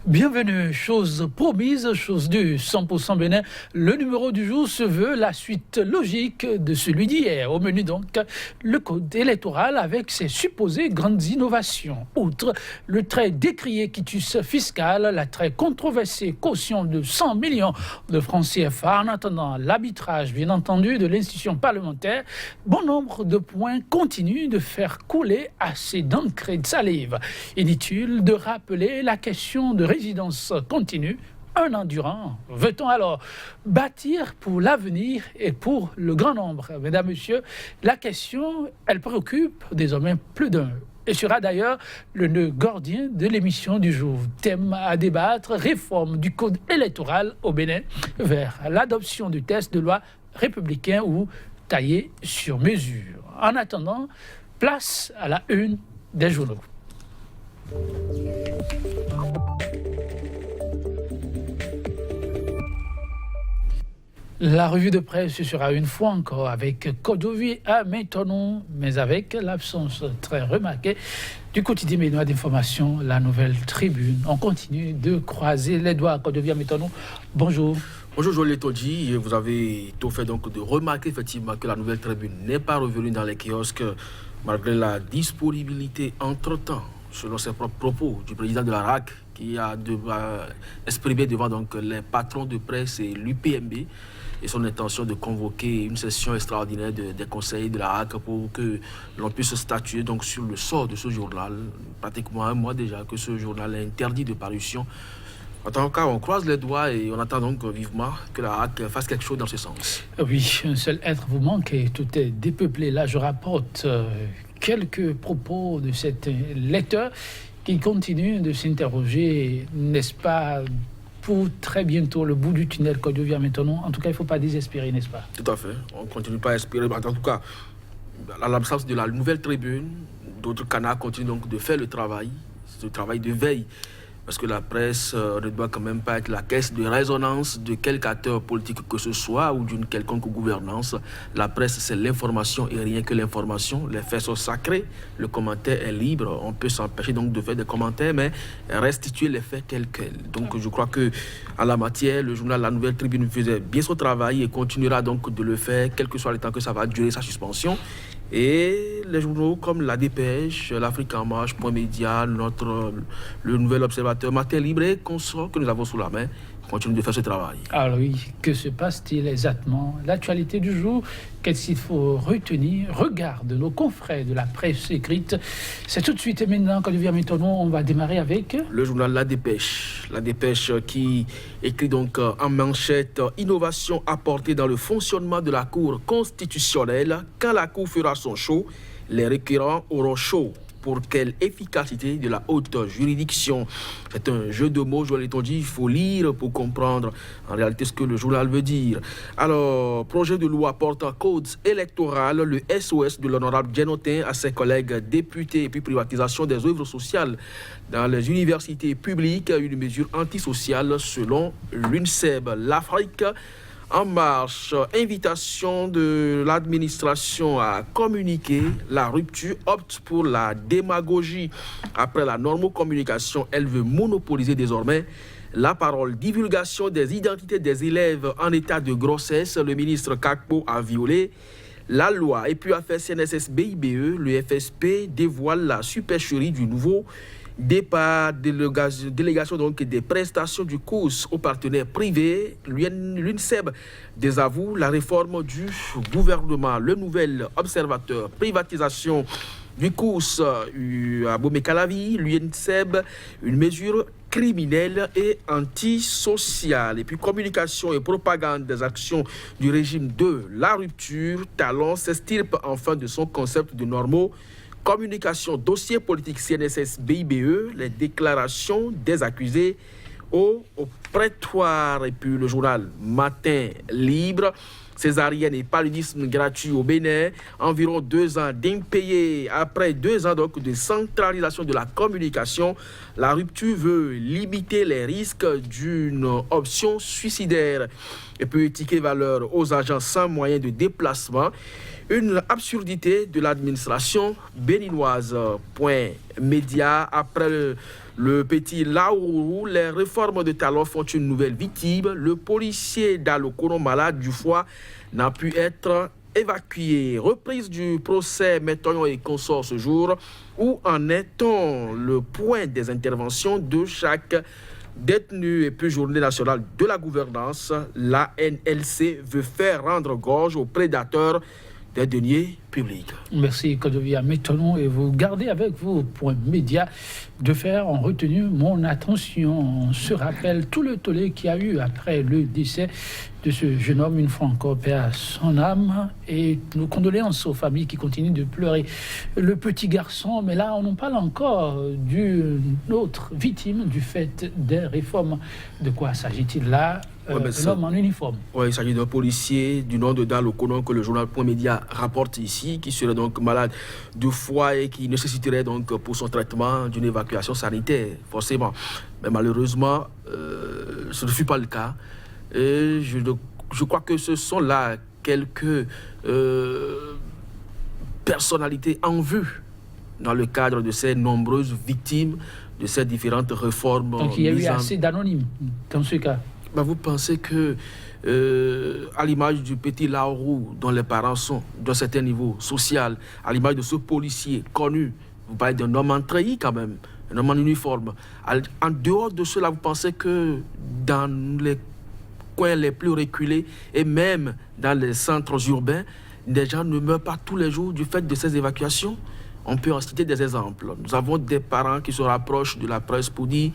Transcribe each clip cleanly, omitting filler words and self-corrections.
Bienvenue, chose promise, chose due, 100% Bénin. Le numéro du jour se veut la suite logique de celui d'hier. Au menu donc, le code électoral avec ses supposées grandes innovations. Outre le très décrié quitus fiscal, la très controversée caution de 100 millions de francs CFA, en attendant l'arbitrage, bien entendu, de l'institution parlementaire, bon nombre de points continuent de faire couler assez d'encre et de salive. Inutile de rappeler la question de résidence continue, un an durant. Veut-on alors bâtir pour l'avenir et pour le grand nombre? Mesdames, Messieurs, la question, elle préoccupe désormais plus d'un. Et sera d'ailleurs le nœud gordien de l'émission du jour. Thème à débattre, réforme du code électoral au Bénin vers l'adoption du texte de loi républicain ou taillé sur mesure. En attendant, place à la une des journaux. La revue de presse sera une fois encore avec Kodovi à Métonon, mais avec l'absence très remarquée du quotidien béninois d'information, la Nouvelle Tribune. On continue de croiser les doigts. Kodovi à Métonon, bonjour. Bonjour Joël Todji, vous avez tout fait donc de remarquer effectivement que la Nouvelle Tribune n'est pas revenue dans les kiosques malgré la disponibilité entre-temps, selon ses propres propos, du président de la RAC qui a exprimé devant donc les patrons de presse et l'UPMB et son intention de convoquer une session extraordinaire des conseils de la RAC pour que l'on puisse statuer donc sur le sort de ce journal. Pratiquement un mois déjà que ce journal est interdit de parution. En tant cas, on croise les doigts et on attend donc vivement que la RAC fasse quelque chose dans ce sens. Oui, un seul être vous manque et tout est dépeuplé. Là, je rapporte quelques propos de cet lecteur qui continue de s'interroger, n'est-ce pas, pour très bientôt le bout du tunnel que devient maintenant. En tout cas, il ne faut pas désespérer, n'est-ce pas? Tout à fait. On ne continue pas à espérer. En tout cas, à l'absence de la Nouvelle Tribune, d'autres canaux continuent donc de faire le travail de veille. Parce que la presse ne doit quand même pas être la caisse de résonance de quelque acteur politique que ce soit ou d'une quelconque gouvernance. La presse, c'est l'information et rien que l'information. Les faits sont sacrés, le commentaire est libre. On peut s'empêcher donc de faire des commentaires, mais restituer les faits tels quels. Donc je crois que en la matière, le journal La Nouvelle Tribune faisait bien son travail et continuera donc de le faire, quel que soit le temps que ça va durer sa suspension. Et les journaux comme La Dépêche, L'Afrique en marche, Point Média, le Nouvel Observateur, Matin Libre et consorts que nous avons sous la main continuent de faire ce travail. Alors oui, que se passe-t-il exactement? L'actualité du jour, qu'est-ce qu'il faut retenir? Regarde nos confrères de la presse écrite. C'est tout de suite et maintenant, quand devient maintenant, on va démarrer avec le journal La Dépêche. La Dépêche qui écrit donc en manchette « Innovation apportée dans le fonctionnement de la Cour constitutionnelle. Quand la Cour fera son show, les requérants auront chaud. Pour quelle efficacité de la haute juridiction ?» C'est un jeu de mots, Joël Todji, il faut lire pour comprendre en réalité ce que le journal veut dire. Alors, projet de loi portant code électoral, le SOS de l'honorable Djenotin à ses collègues députés et puis privatisation des œuvres sociales dans les universités publiques, une mesure antisociale selon l'UNSEB. L'Afrique en marche, invitation de l'administration à communiquer. La rupture opte pour la démagogie. Après la normocommunication, elle veut monopoliser désormais la parole. Divulgation des identités des élèves en état de grossesse. Le ministre Kakpo a violé la loi. Et puis affaire CNSS-BIBE, le FSP dévoile la supercherie du nouveau départ, délégation donc des prestations du COUS aux partenaires privés. L'UNSEB désavoue la réforme du gouvernement. Le nouvel observateur privatisation du COUS à Bomé-Calavi, l'UNSEB, une mesure criminelle et antisociale. Et puis communication et propagande des actions du régime de la rupture. Talon s'extirpe enfin de son concept de normaux. Communication, dossier politique CNSS-BIBE, les déclarations des accusés au prétoire. Et puis le journal Matin Libre. Césarienne et paludisme gratuit au Bénin, environ 2 ans d'impayés. Après 2 ans donc de centralisation de la communication, la rupture veut limiter les risques d'une option suicidaire. Et puis ticket valeur aux agents sans moyens de déplacement. Une absurdité de l'administration béninoise. Point média. Après le petit Laourou, les réformes de Talon font une nouvelle victime. Le policier d'Alokono, malade du foie, n'a pu être évacué. Reprise du procès Métoyon et consorts ce jour. Où en est-on? Le point des interventions de chaque détenu. Et puis journée nationale de la gouvernance. La NLC veut faire rendre gorge aux prédateurs des deniers publics. Merci Kodovia Métonon, et vous gardez avec vos points médias de faire ont retenu mon attention. On se rappelle tout le tollé qu'il y a eu après le décès de ce jeune homme, une fois encore, paix à son âme, et nos condoléances aux familles qui continuent de pleurer le petit garçon. Mais là, on en parle encore d'une autre victime du fait des réformes. De quoi s'agit-il là? L'homme en uniforme. Oui, il s'agit d'un policier du nom de Dalokono que le journal Point Média rapporte ici, qui serait donc malade du foie et qui nécessiterait donc pour son traitement d'une évacuation sanitaire, forcément. Mais malheureusement, ce ne fut pas le cas. Et je crois que ce sont là quelques personnalités en vue dans le cadre de ces nombreuses victimes de ces différentes réformes. Donc il y a eu assez d'anonymes dans ce cas. Vous pensez que, à l'image du petit Laourou, dont les parents sont d'un certain niveau social, à l'image de ce policier connu, vous parlez d'un homme en treillis quand même, un homme en uniforme. En dehors de cela, vous pensez que dans les coins les plus reculés et même dans les centres urbains, des gens ne meurent pas tous les jours du fait de ces évacuations? On peut en citer des exemples. Nous avons des parents qui se rapprochent de la presse pour dire...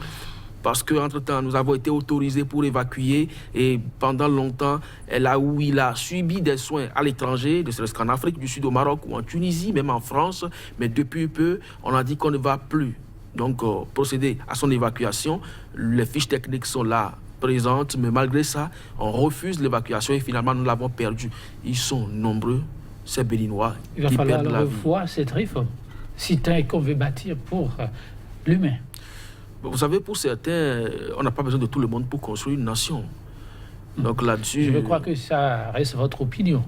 Parce qu'entre-temps, nous avons été autorisés pour évacuer et pendant longtemps, là où il a subi des soins à l'étranger, ne serait-ce qu'en Afrique du Sud, au Maroc ou en Tunisie, même en France, mais depuis peu, on a dit qu'on ne va plus donc procéder à son évacuation. Les fiches techniques sont là, présentes, mais malgré ça, on refuse l'évacuation et finalement, nous l'avons perdu. Ils sont nombreux, ces Béninois qui perdent la vie. Il va falloir revoir cette réforme, si tant est qu'on veut bâtir pour l'humain. Vous savez, pour certains, on n'a pas besoin de tout le monde pour construire une nation. Donc là-dessus... Je crois que ça reste votre opinion.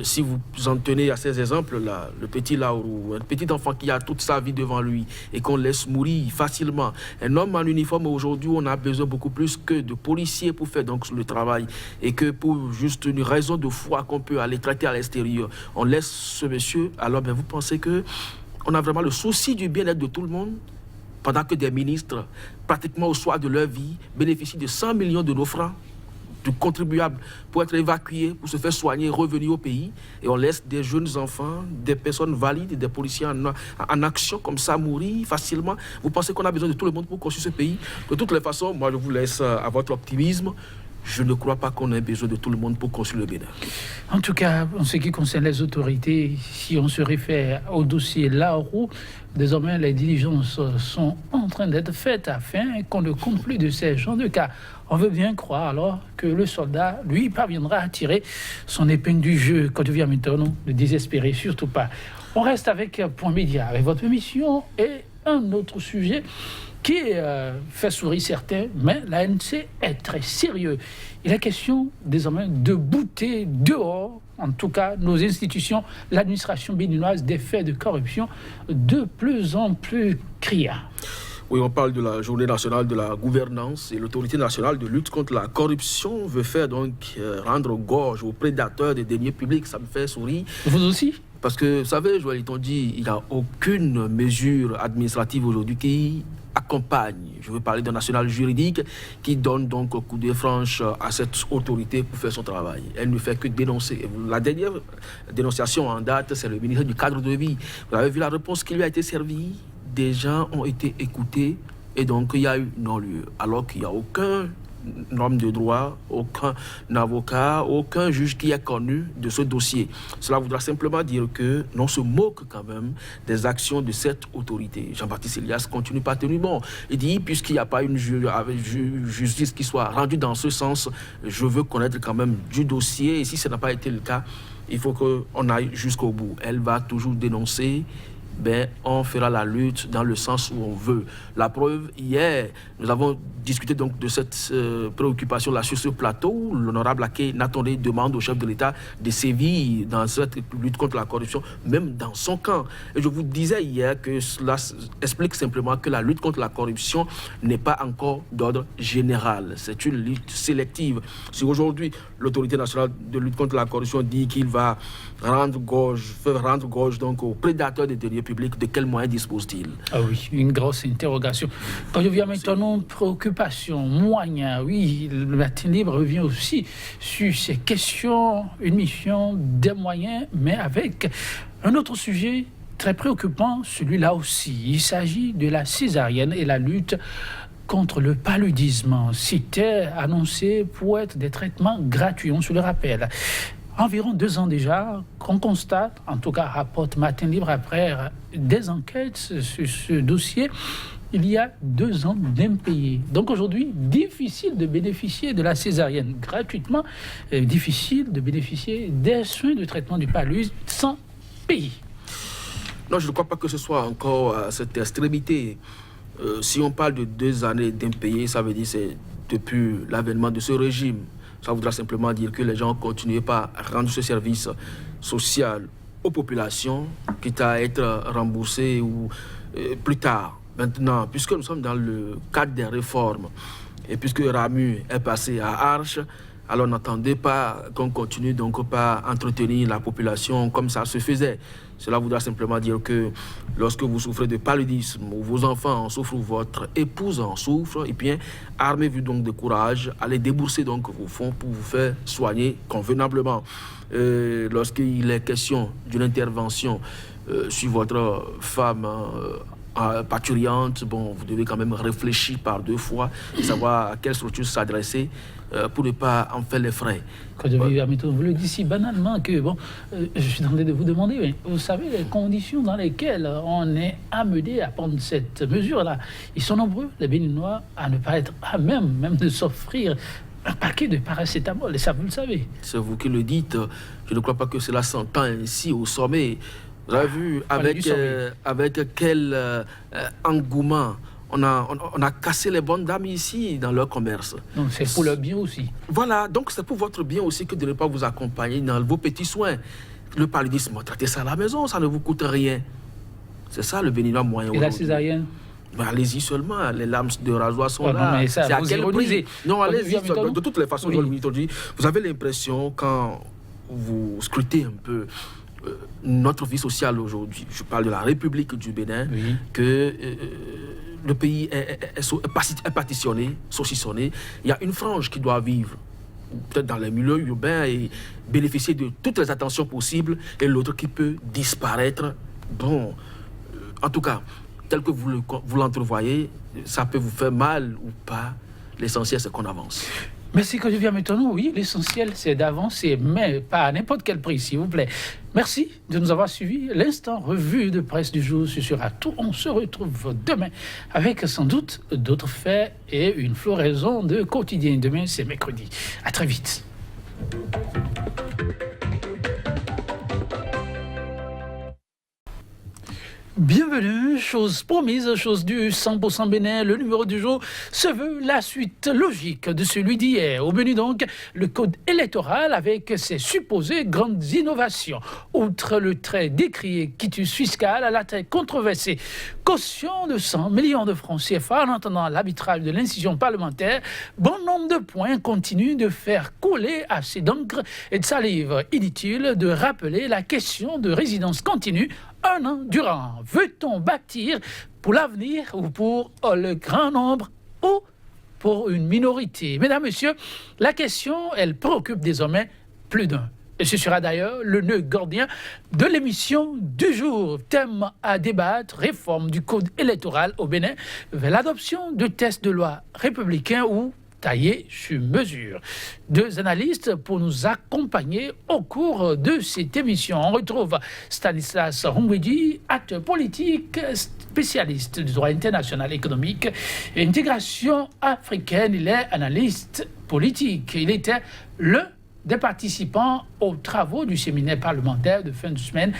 Si vous en tenez à ces exemples-là, le petit Laourou, un petit enfant qui a toute sa vie devant lui et qu'on laisse mourir facilement. Un homme en uniforme, aujourd'hui, on a besoin beaucoup plus que de policiers pour faire donc le travail et que pour juste une raison de foi qu'on peut aller traiter à l'extérieur. On laisse ce monsieur, alors vous pensez qu'on a vraiment le souci du bien-être de tout le monde? Pendant que des ministres, pratiquement au soir de leur vie, bénéficient de 100 millions de nos francs, de contribuables, pour être évacués, pour se faire soigner, revenir au pays. Et on laisse des jeunes enfants, des personnes valides, des policiers en action comme ça, mourir facilement. Vous pensez qu'on a besoin de tout le monde pour construire ce pays? De toutes les façons, moi je vous laisse à votre optimisme. Je ne crois pas qu'on ait besoin de tout le monde pour construire le Bénin. En tout cas, en ce qui concerne les autorités, si on se réfère au dossier Laourou, désormais les diligences sont en train d'être faites afin qu'on ne compte plus de ces genres de cas. On veut bien croire alors que le soldat, lui, parviendra à tirer son épingle du jeu. Kodovia Métonon, ne désespérez surtout pas. On reste avec Point Média, avec votre émission et un autre sujet qui fait sourire certains, mais l'ANC est très sérieux. Il est question désormais de bouter dehors, en tout cas nos institutions, l'administration béninoise, des faits de corruption de plus en plus criards. Oui, on parle de la journée nationale de la gouvernance et l'autorité nationale de lutte contre la corruption veut faire donc rendre gorge aux prédateurs des deniers publics. Ça me fait sourire. Vous aussi? Parce que, vous savez, Joël, on dit il n'y a aucune mesure administrative aujourd'hui qui accompagne, je veux parler d'un national juridique qui donne donc un coup de franche à cette autorité pour faire son travail. Elle ne fait que dénoncer. La dernière dénonciation en date, c'est le ministre du cadre de vie. Vous avez vu la réponse qui lui a été servie? Des gens ont été écoutés et donc il y a eu non-lieu. Alors qu'il n'y a aucun homme de droit, aucun avocat, aucun juge qui est connu de ce dossier. Cela voudra simplement dire que l'on se moque quand même des actions de cette autorité. Jean-Baptiste Elias continue pas tenu bon. Il dit, puisqu'il n'y a pas une justice qui soit rendue dans ce sens, je veux connaître quand même du dossier. Et si ce n'a pas été le cas, il faut qu'on aille jusqu'au bout. Elle va toujours dénoncer. On fera la lutte dans le sens où on veut. La preuve, hier, nous avons discuté donc de cette préoccupation-là sur ce plateau où l'honorable Aké Natondé demande au chef de l'État de sévir dans cette lutte contre la corruption, même dans son camp. Et je vous disais hier que cela explique simplement que la lutte contre la corruption n'est pas encore d'ordre général. C'est une lutte sélective. Si aujourd'hui, l'autorité nationale de lutte contre la corruption dit qu'il va faire rendre gorge donc aux prédateurs des deniers publics, de quels moyens dispose-t-il? Ah oui, une grosse interrogation. Quand je viens maintenant, préoccupation, moyens, oui, le matin libre revient aussi sur ces questions, une mission, des moyens, mais avec un autre sujet très préoccupant, celui-là aussi. Il s'agit de la césarienne et la lutte contre le paludisme. C'était annoncé pour être des traitements gratuits, on se le rappelle. Environ 2 ans déjà, qu'on constate, en tout cas rapporte Matin Libre après des enquêtes sur ce dossier, il y a 2 ans d'impayés. Donc aujourd'hui, difficile de bénéficier de la césarienne gratuitement, difficile de bénéficier des soins de traitement du paludisme sans payer. Non, je ne crois pas que ce soit encore à cette extrémité. Si on parle de 2 années d'impayés, ça veut dire que c'est depuis l'avènement de ce régime. Ça voudra simplement dire que les gens ne continuent pas à rendre ce service social aux populations, quitte à être remboursés ou plus tard. Maintenant, puisque nous sommes dans le cadre des réformes, et puisque Ramu est passé à Arche, alors n'attendez pas qu'on continue donc pas à entretenir la population comme ça se faisait. Cela voudra simplement dire que lorsque vous souffrez de paludisme, ou vos enfants en souffrent, ou votre épouse en souffre, et bien, armez-vous donc de courage, allez débourser donc vos fonds pour vous faire soigner convenablement. Lorsqu'il est question d'une intervention sur votre femme parturiente, vous devez quand même réfléchir par 2 fois et savoir à quelle structure s'adresser pour ne pas en faire les frais. Quand je vais à méthode, vous le dites si banalement que, je suis en train de vous demander, mais vous savez les conditions dans lesquelles on est amené à prendre cette mesure-là. Ils sont nombreux, les Béninois, à ne pas être à même de s'offrir un paquet de paracétamol, et ça vous le savez. C'est vous qui le dites, je ne crois pas que cela s'entend ainsi au sommet. Vous avez vu avec quel engouement on a cassé les bonnes dames ici dans leur commerce. Donc c'est pour leur bien aussi. Voilà, donc c'est pour votre bien aussi que de ne pas vous accompagner dans vos petits soins. Le paludisme, traitez ça à la maison, ça ne vous coûte rien. C'est ça le Béninois moyen. Et la césarienne? Allez-y seulement, les lames de rasoir sont là. Non, mais ça, c'est à vous quel prix? Non, allez-y, de toutes les façons, oui. Vous avez l'impression, quand vous scrutez un peu notre vie sociale aujourd'hui, je parle de la République du Bénin, oui, que le pays est partitionné, saucissonné. Il y a une frange qui doit vivre peut-être dans les milieux urbains et bénéficier de toutes les attentions possibles, et l'autre qui peut disparaître. En tout cas, tel que vous l'entrevoyez, ça peut vous faire mal ou pas. L'essentiel, c'est qu'on avance. Merci, quand je viens maintenant, oui, l'essentiel, c'est d'avancer, mais pas à n'importe quel prix, s'il vous plaît. Merci de nous avoir suivis. L'instant revue de presse du jour, ce sera tout. On se retrouve demain avec sans doute d'autres faits et une floraison de quotidien. Demain, c'est mercredi. À très vite. Bienvenue, chose promise, chose due, 100% Bénin. Le numéro du jour se veut la suite logique de celui d'hier. Au menu donc, le code électoral avec ses supposées grandes innovations. Outre le très décrié quitus fiscal à la très controversée caution de 100 millions de francs CFA en attendant l'arbitrage de l'incision parlementaire, bon nombre de points continuent de faire couler assez d'encre et de salive. Inutile de rappeler la question de résidence continue 1 an durant. Veut-on bâtir pour l'avenir ou pour le grand nombre ou pour une minorité? Mesdames, Messieurs, la question, elle préoccupe désormais plus d'un. Et ce sera d'ailleurs le nœud gordien de l'émission du jour. Thème à débattre, réforme du code électoral au Bénin vers l'adoption de textes de loi républicains ou taillé sur mesure. 2 analystes pour nous accompagner au cours de cette émission. On retrouve Stanislas Humbwedi, acteur politique, spécialiste du droit international économique et intégration africaine. Il est analyste politique. Il était des participants aux travaux du séminaire parlementaire de fin de semaine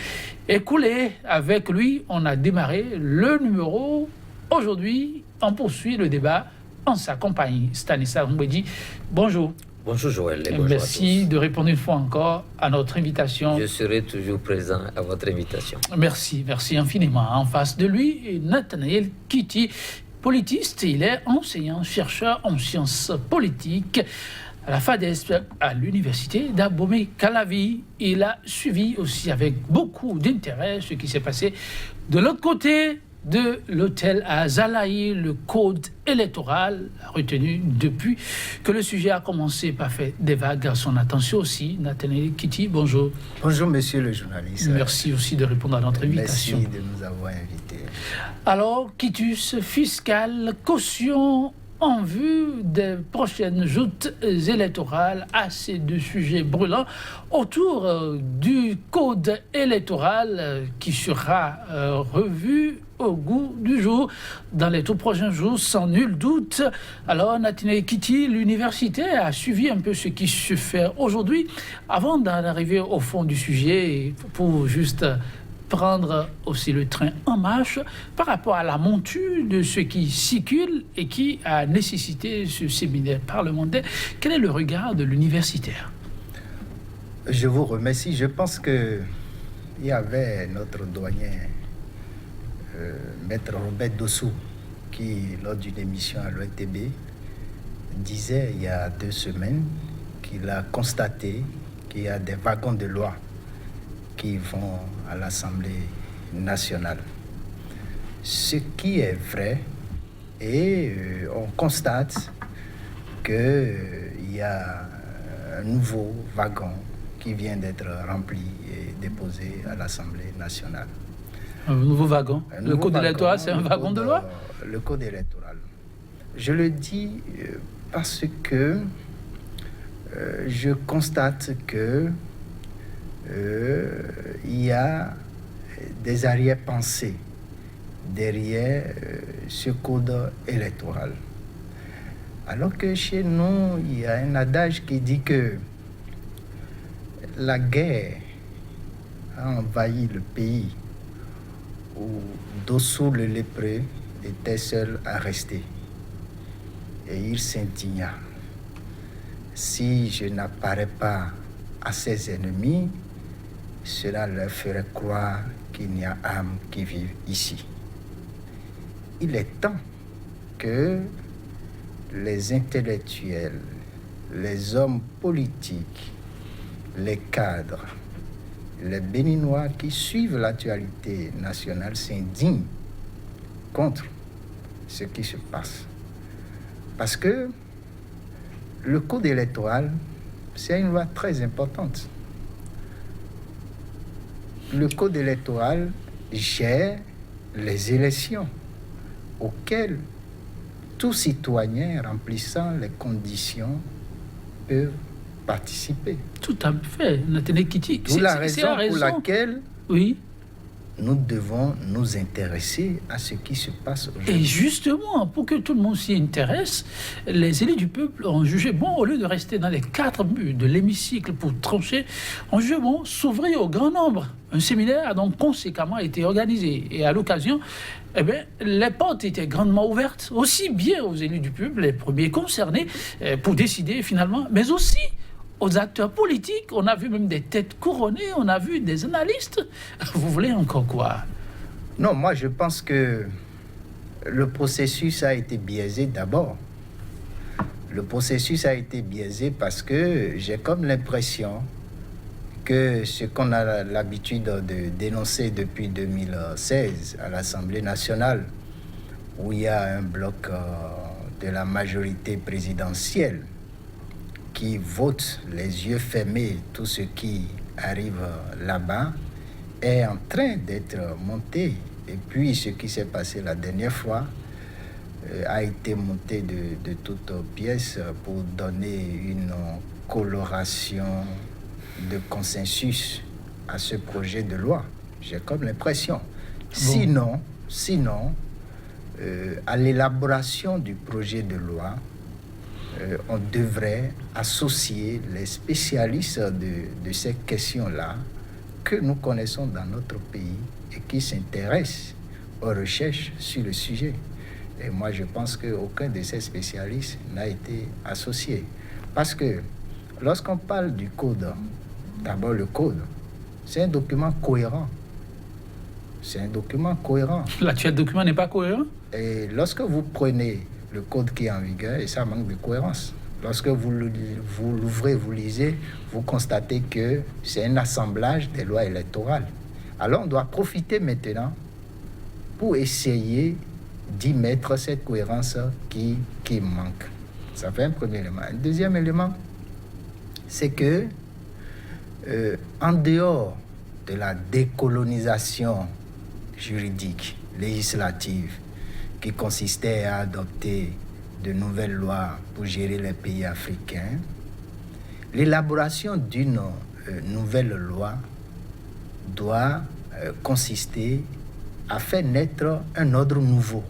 écoulé. Avec lui, on a démarré le numéro. Aujourd'hui, on poursuit le débat en sa compagnie. Stanislas Humbwedi, bonjour. Bonjour Joël et bonjour Merci de répondre une fois encore à notre invitation. Je serai toujours présent à votre invitation. Merci infiniment. En face de lui, Nathanaël Kitty, politiste. Il est enseignant, chercheur en sciences politiques à la FADESP, à l'université d'Abomey-Calavi. Il a suivi aussi avec beaucoup d'intérêt ce qui s'est passé de l'autre côté de l'hôtel à Zalaï, le code électoral retenu depuis que le sujet a commencé par faire des vagues à son attention aussi. Nathanaël Kitty, bonjour. Bonjour monsieur le journaliste. Merci aussi de répondre à notre invitation. Merci de nous avoir invités. Alors, quitus fiscal, caution en vue des prochaines joutes électorales, assez de sujets brûlants autour du code électoral qui sera revu au goût du jour dans les tout prochains jours, sans nul doute. Alors, Nathanaël Kitty, l'université a suivi un peu ce qui se fait aujourd'hui. Avant d'arriver au fond du sujet, pour juste prendre aussi le train en marche par rapport à la monture de ce qui circule et qui a nécessité ce séminaire parlementaire. Quel est le regard de l'universitaire? Je vous remercie. Je pense qu'il y avait notre doyen, Maître Robert Dossou, qui, lors d'une émission à l'ONTB, disait il y a 2 semaines qu'il a constaté qu'il y a des wagons de loi qui vont à l'Assemblée nationale. Ce qui est vrai, et on constate qu'il y a un nouveau wagon qui vient d'être rempli et déposé à l'Assemblée nationale. Un nouveau wagon. Le code électoral, c'est un wagon de loi? Le code électoral. Je le dis parce que je constate que il y a des arrière-pensées derrière ce code électoral. Alors que chez nous, il y a un adage qui dit que la guerre a envahi le pays où Dossou le lépreux était seul à rester. Et il s'indigna. Si je n'apparais pas à ses ennemis, cela leur ferait croire qu'il n'y a âme qui vive ici. Il est temps que les intellectuels, les hommes politiques, les cadres, les Béninois qui suivent l'actualité nationale s'indignent contre ce qui se passe. Parce que le code électoral, c'est une loi très importante. Le code électoral gère les élections auxquelles tout citoyen remplissant les conditions peut participer. Tout à fait, Nathanaël Kitty. C'est la raison pour laquelle oui, nous devons nous intéresser à ce qui se passe aujourd'hui. Et justement, pour que tout le monde s'y intéresse, les élus du peuple ont jugé bon, au lieu de rester dans les 4 murs de l'hémicycle pour trancher, ont jugé bon s'ouvrir au grand nombre. Un séminaire a donc conséquemment été organisé. Et à l'occasion, les portes étaient grandement ouvertes, aussi bien aux élus du peuple, les premiers concernés, pour décider finalement, mais aussi aux acteurs politiques. On a vu même des têtes couronnées, on a vu des analystes. Vous voulez encore quoi? Non, moi je pense que le processus a été biaisé d'abord. Le processus a été biaisé parce que j'ai comme l'impression que ce qu'on a l'habitude de dénoncer depuis 2016 à l'Assemblée nationale, où il y a un bloc de la majorité présidentielle qui vote les yeux fermés tout ce qui arrive là-bas, est en train d'être monté. Et puis ce qui s'est passé la dernière fois, a été monté de toutes pièces pour donner une coloration de consensus à ce projet de loi. J'ai comme l'impression. Sinon, à l'élaboration du projet de loi, on devrait associer les spécialistes de ces questions-là que nous connaissons dans notre pays et qui s'intéressent aux recherches sur le sujet. Et moi, je pense qu'aucun de ces spécialistes n'a été associé. Parce que lorsqu'on parle du code, d'abord le code, c'est un document cohérent. C'est un document cohérent. L'actuel document n'est pas cohérent? Et lorsque vous prenez le code qui est en vigueur, et ça manque de cohérence. Lorsque vous l'ouvrez, vous lisez, vous constatez que c'est un assemblage des lois électorales. Alors on doit profiter maintenant pour essayer d'y mettre cette cohérence qui manque. Ça fait un premier élément. Un deuxième élément, c'est que en dehors de la décolonisation juridique, législative, qui consistait à adopter de nouvelles lois pour gérer les pays africains, l'élaboration d'une nouvelle loi doit consister à faire naître un ordre nouveau,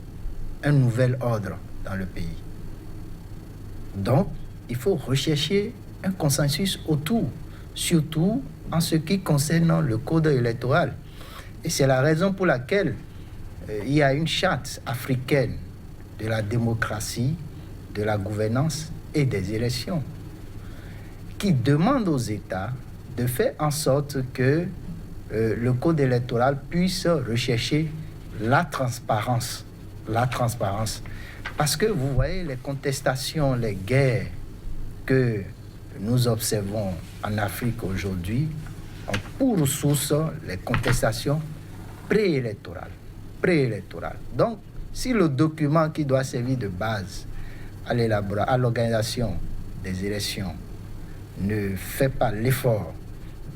un nouvel ordre dans le pays. Donc, il faut rechercher un consensus autour, surtout en ce qui concerne le code électoral. Et c'est la raison pour laquelle il y a une charte africaine de la démocratie, de la gouvernance et des élections qui demande aux États de faire en sorte que le code électoral puisse rechercher la transparence. La transparence. Parce que vous voyez les contestations, les guerres que nous observons en Afrique aujourd'hui ont pour source les contestations préélectorales. Donc, si le document qui doit servir de base à l'organisation des élections ne fait pas l'effort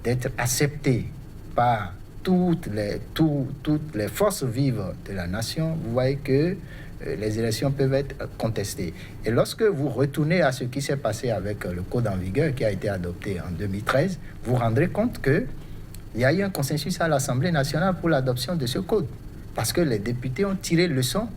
d'être accepté par toutes les forces vives de la nation, vous voyez que les élections peuvent être contestées. Et lorsque vous retournez à ce qui s'est passé avec le code en vigueur qui a été adopté en 2013, vous vous rendrez compte qu'il y a eu un consensus à l'Assemblée nationale pour l'adoption de ce code. Parce que les députés ont tiré leçon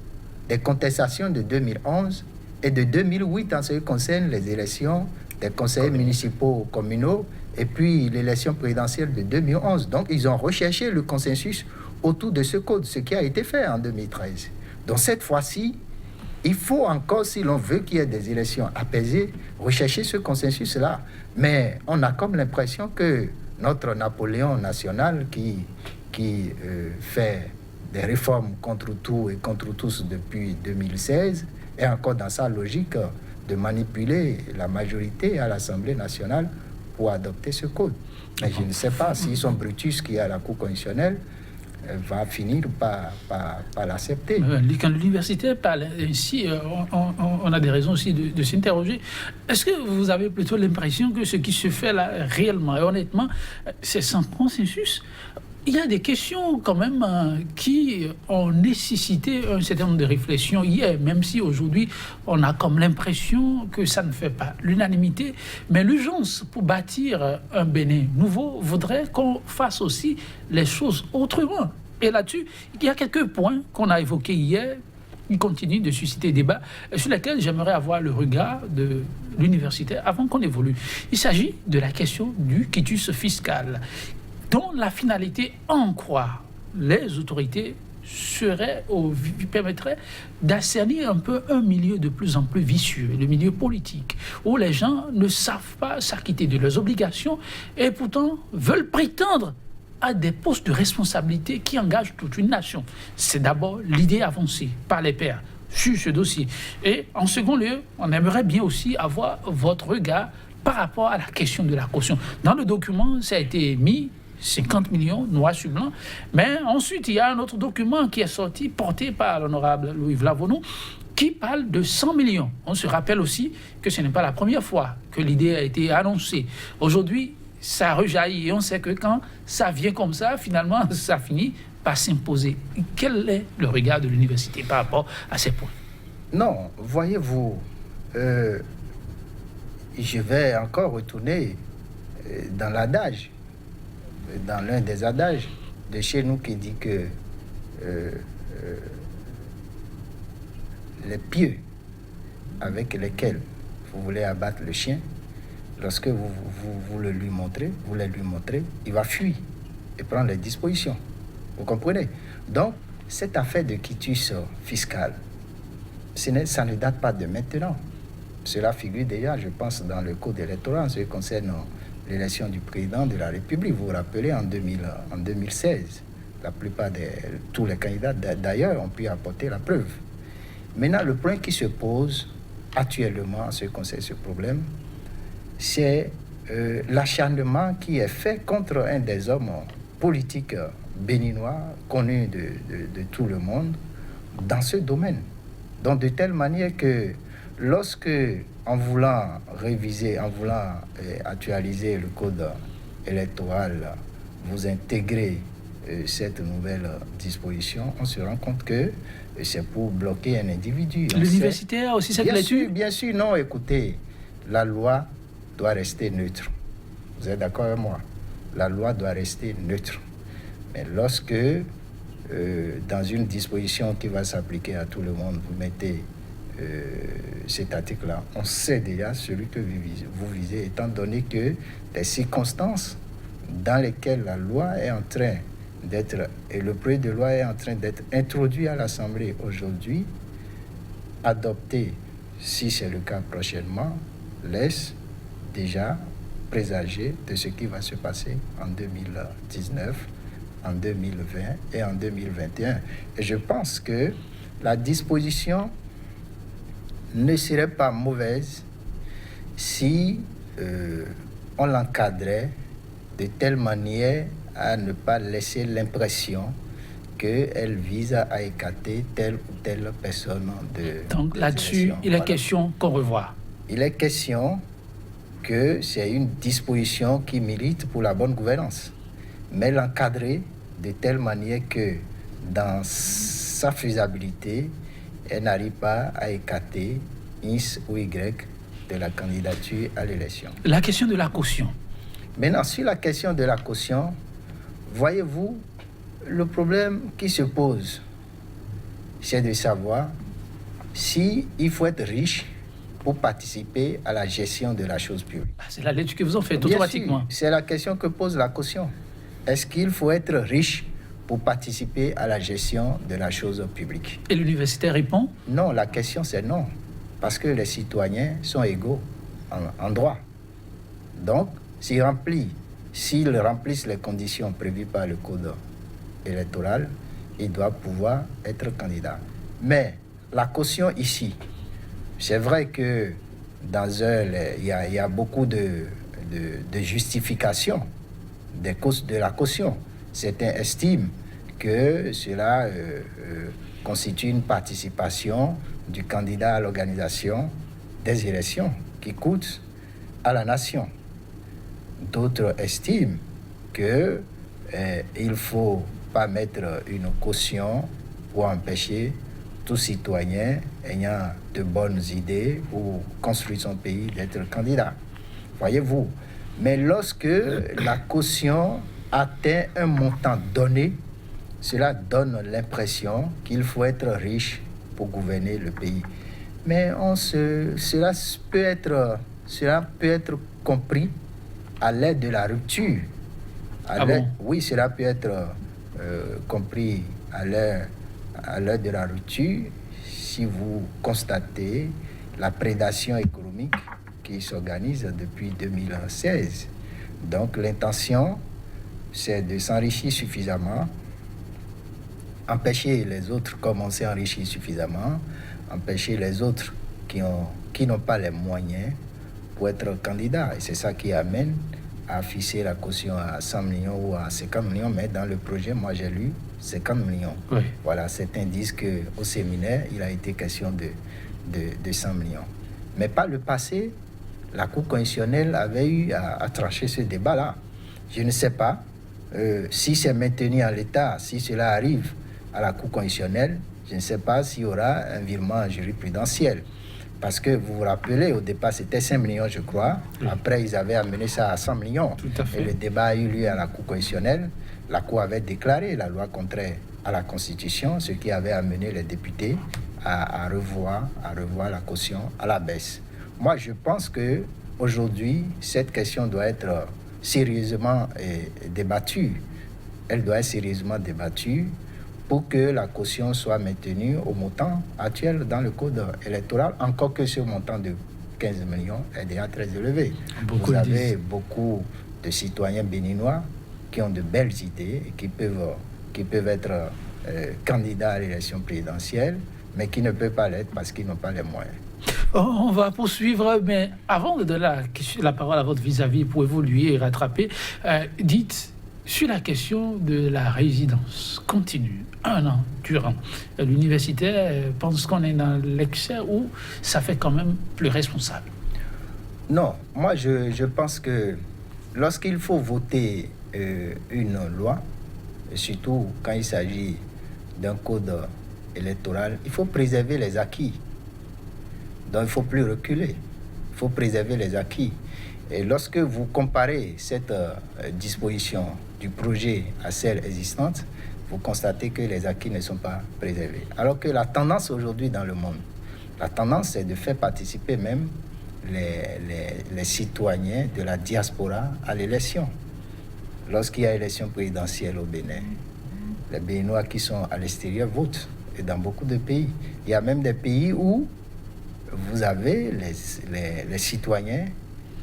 des contestations de 2011 et de 2008 en ce qui concerne les élections des conseillers municipaux communaux et puis l'élection présidentielle de 2011. Donc, ils ont recherché le consensus autour de ce code, ce qui a été fait en 2013. Donc, cette fois-ci, il faut encore, si l'on veut qu'il y ait des élections apaisées, rechercher ce consensus-là. Mais on a comme l'impression que notre Napoléon national qui fait des réformes contre tout et contre tous depuis 2016 est encore dans sa logique de manipuler la majorité à l'Assemblée nationale pour adopter ce code. Mais je ne sais pas si son Brutus qui est à la Cour constitutionnelle va finir par l'accepter. Quand l'université parle ainsi, on a des raisons aussi de s'interroger. Est-ce que vous avez plutôt l'impression que ce qui se fait là, réellement et honnêtement, c'est sans consensus ? Il y a des questions quand même qui ont nécessité un certain nombre de réflexions hier, même si aujourd'hui on a comme l'impression que ça ne fait pas l'unanimité. Mais l'urgence pour bâtir un Bénin nouveau voudrait qu'on fasse aussi les choses autrement. Et là-dessus, il y a quelques points qu'on a évoqués hier. Ils continuent de susciter débat sur lesquels j'aimerais avoir le regard de l'université avant qu'on évolue. Il s'agit de la question du quitus fiscal, dont la finalité, en croire les autorités, permettrait d'assainir un peu un milieu de plus en plus vicieux, le milieu politique, où les gens ne savent pas s'acquitter de leurs obligations et pourtant veulent prétendre à des postes de responsabilité qui engagent toute une nation. C'est d'abord l'idée avancée par les pairs sur ce dossier. Et en second lieu, on aimerait bien aussi avoir votre regard par rapport à la question de la caution. Dans le document, ça a été mis 50 millions, noir sur blanc. Mais ensuite, il y a un autre document qui est sorti, porté par l'honorable Louis Vlavonou, qui parle de 100 millions. On se rappelle aussi que ce n'est pas la première fois que l'idée a été annoncée. Aujourd'hui, ça rejaillit et on sait que quand ça vient comme ça, finalement, ça finit par s'imposer. Quel est le regard de l'université par rapport à ces points ? Non, voyez-vous, je vais encore retourner dans l'adage, dans l'un des adages de chez nous qui dit que les pieux avec lesquels vous voulez abattre le chien, lorsque vous les lui montrez, il va fuir et prendre les dispositions. Vous comprenez? Donc, cette affaire de quitus fiscal, ça ne date pas de maintenant. Cela figure déjà, je pense, dans le code électoral en ce qui concerne l'élection du président de la République. Vous vous rappelez, en 2016, la plupart tous les candidats d'ailleurs ont pu apporter la preuve. Maintenant, le point qui se pose actuellement en ce qui concerne ce problème, c'est l'acharnement qui est fait contre un des hommes politiques béninois connus de tout le monde dans ce domaine. Donc de telle manière que lorsque, en voulant réviser, en voulant actualiser le code électoral, vous intégrez cette nouvelle disposition, on se rend compte que c'est pour bloquer un individu. L'université a aussi cette lecture? Bien sûr, non, écoutez, la loi doit rester neutre. Vous êtes d'accord avec moi? La loi doit rester neutre. Mais lorsque, dans une disposition qui va s'appliquer à tout le monde, vous mettez cet article-là, on sait déjà celui que vous visez, étant donné que les circonstances dans lesquelles la loi est en train d'être, et le projet de loi est en train d'être introduit à l'Assemblée aujourd'hui, adopté, si c'est le cas prochainement, laisse déjà présager de ce qui va se passer en 2019, en 2020 et en 2021. Et je pense que la disposition ne serait pas mauvaise si on l'encadrait de telle manière à ne pas laisser l'impression qu'elle vise à écarter telle ou telle personne de... Donc là-dessus, il est question qu'on revoie. Il est question que c'est une disposition qui milite pour la bonne gouvernance, mais l'encadrer de telle manière que dans sa faisabilité, elle n'arrive pas à écarter X ou Y de la candidature à l'élection. La question de la caution. Maintenant, sur la question de la caution, voyez-vous, le problème qui se pose, c'est de savoir si il faut être riche pour participer à la gestion de la chose publique. C'est la lecture que vous en faites Bien automatiquement. sûr, c'est la question que pose la caution. Est-ce qu'il faut être riche pour participer à la gestion de la chose publique? Et l'université répond? Non, la question c'est non. Parce que les citoyens sont égaux en droit. Donc, s'ils remplissent les conditions prévues par le code électoral, ils doivent pouvoir être candidats. Mais la caution ici, c'est vrai que il y a beaucoup de justifications de la caution. Certains estiment que cela constitue une participation du candidat à l'organisation des élections qui coûte à la nation. D'autres estiment qu'il ne faut pas mettre une caution pour empêcher tout citoyen ayant de bonnes idées ou construire son pays d'être candidat. Voyez-vous. Mais lorsque la caution atteint un montant donné, cela donne l'impression qu'il faut être riche pour gouverner le pays. Mais cela peut être compris à l'aide de la rupture. Oui, cela peut être compris à l'aide de la rupture si vous constatez la prédation économique qui s'organise depuis 2016. Donc l'intention, c'est de s'enrichir suffisamment, empêcher les autres comme on s'est enrichi suffisamment, empêcher les autres qui n'ont pas les moyens pour être candidats. Et c'est ça qui amène à afficher la caution à 100 millions ou à 50 millions. Mais dans le projet, moi j'ai lu 50 millions. Oui. Voilà, certains disent qu'au séminaire, il a été question de 100 millions. Mais par le passé, la Cour constitutionnelle avait eu à trancher ce débat-là. Je ne sais pas si c'est maintenu en l'état, si cela arrive à la Cour constitutionnelle, je ne sais pas s'il y aura un virement jurisprudentiel. Parce que vous vous rappelez, au départ, c'était 5 millions, je crois. Oui. Après, ils avaient amené ça à 100 millions. Tout à fait. Et le débat a eu lieu à la Cour constitutionnelle. La Cour avait déclaré la loi contraire à la Constitution, ce qui avait amené les députés à revoir la caution à la baisse. Moi, je pense qu'aujourd'hui, cette question doit être sérieusement débattue. Elle doit être sérieusement débattue pour que la caution soit maintenue au montant actuel dans le code électoral, encore que ce montant de 15 millions est déjà très élevé. Vous avez beaucoup de citoyens béninois qui ont de belles idées et qui peuvent être candidats à l'élection présidentielle, mais qui ne peuvent pas l'être parce qu'ils n'ont pas les moyens. On va poursuivre, mais avant de donner la parole à votre vis-à-vis pour évoluer et rattraper, dites sur la question de la résidence continue, 1 an durant. L'université pense qu'on est dans l'excès ou ça fait quand même plus responsable? Non, moi je pense que lorsqu'il faut voter une loi, surtout quand il s'agit d'un code électoral, il faut préserver les acquis. Donc il ne faut plus reculer, il faut préserver les acquis. Et lorsque vous comparez cette disposition du projet à celle existante, vous constatez que les acquis ne sont pas préservés. Alors que la tendance aujourd'hui dans le monde, la tendance c'est de faire participer même les citoyens de la diaspora à l'élection. Lorsqu'il y a élection présidentielle au Bénin, les Béninois qui sont à l'extérieur votent. Et dans beaucoup de pays, il y a même des pays où vous avez les citoyens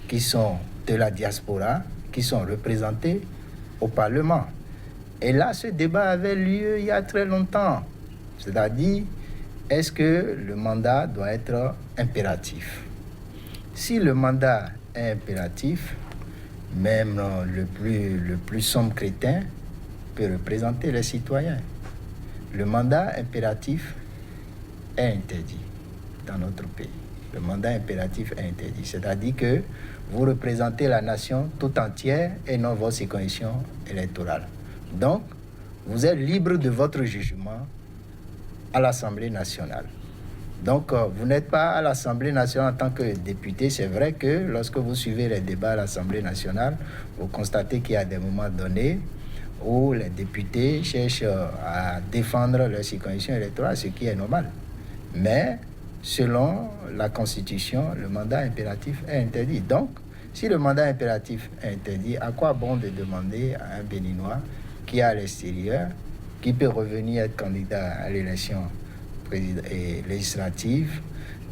qui sont de la diaspora, qui sont représentés au Parlement. Et là, ce débat avait lieu il y a très longtemps. C'est-à-dire, est-ce que le mandat doit être impératif? Si le mandat est impératif, même le plus sombre crétin peut représenter les citoyens. Le mandat impératif est interdit dans notre pays. Le mandat impératif est interdit. C'est-à-dire que vous représentez la nation tout entière et non votre circonscription électorale. Donc, vous êtes libre de votre jugement à l'Assemblée nationale. Donc, vous n'êtes pas à l'Assemblée nationale en tant que député. C'est vrai que lorsque vous suivez les débats à l'Assemblée nationale, vous constatez qu'il y a des moments donnés où les députés cherchent à défendre leur circonscription électorale, ce qui est normal. Mais, selon la Constitution, le mandat impératif est interdit. Donc, si le mandat impératif est interdit, à quoi bon de demander à un Béninois qui est à l'extérieur, qui peut revenir être candidat à l'élection législative,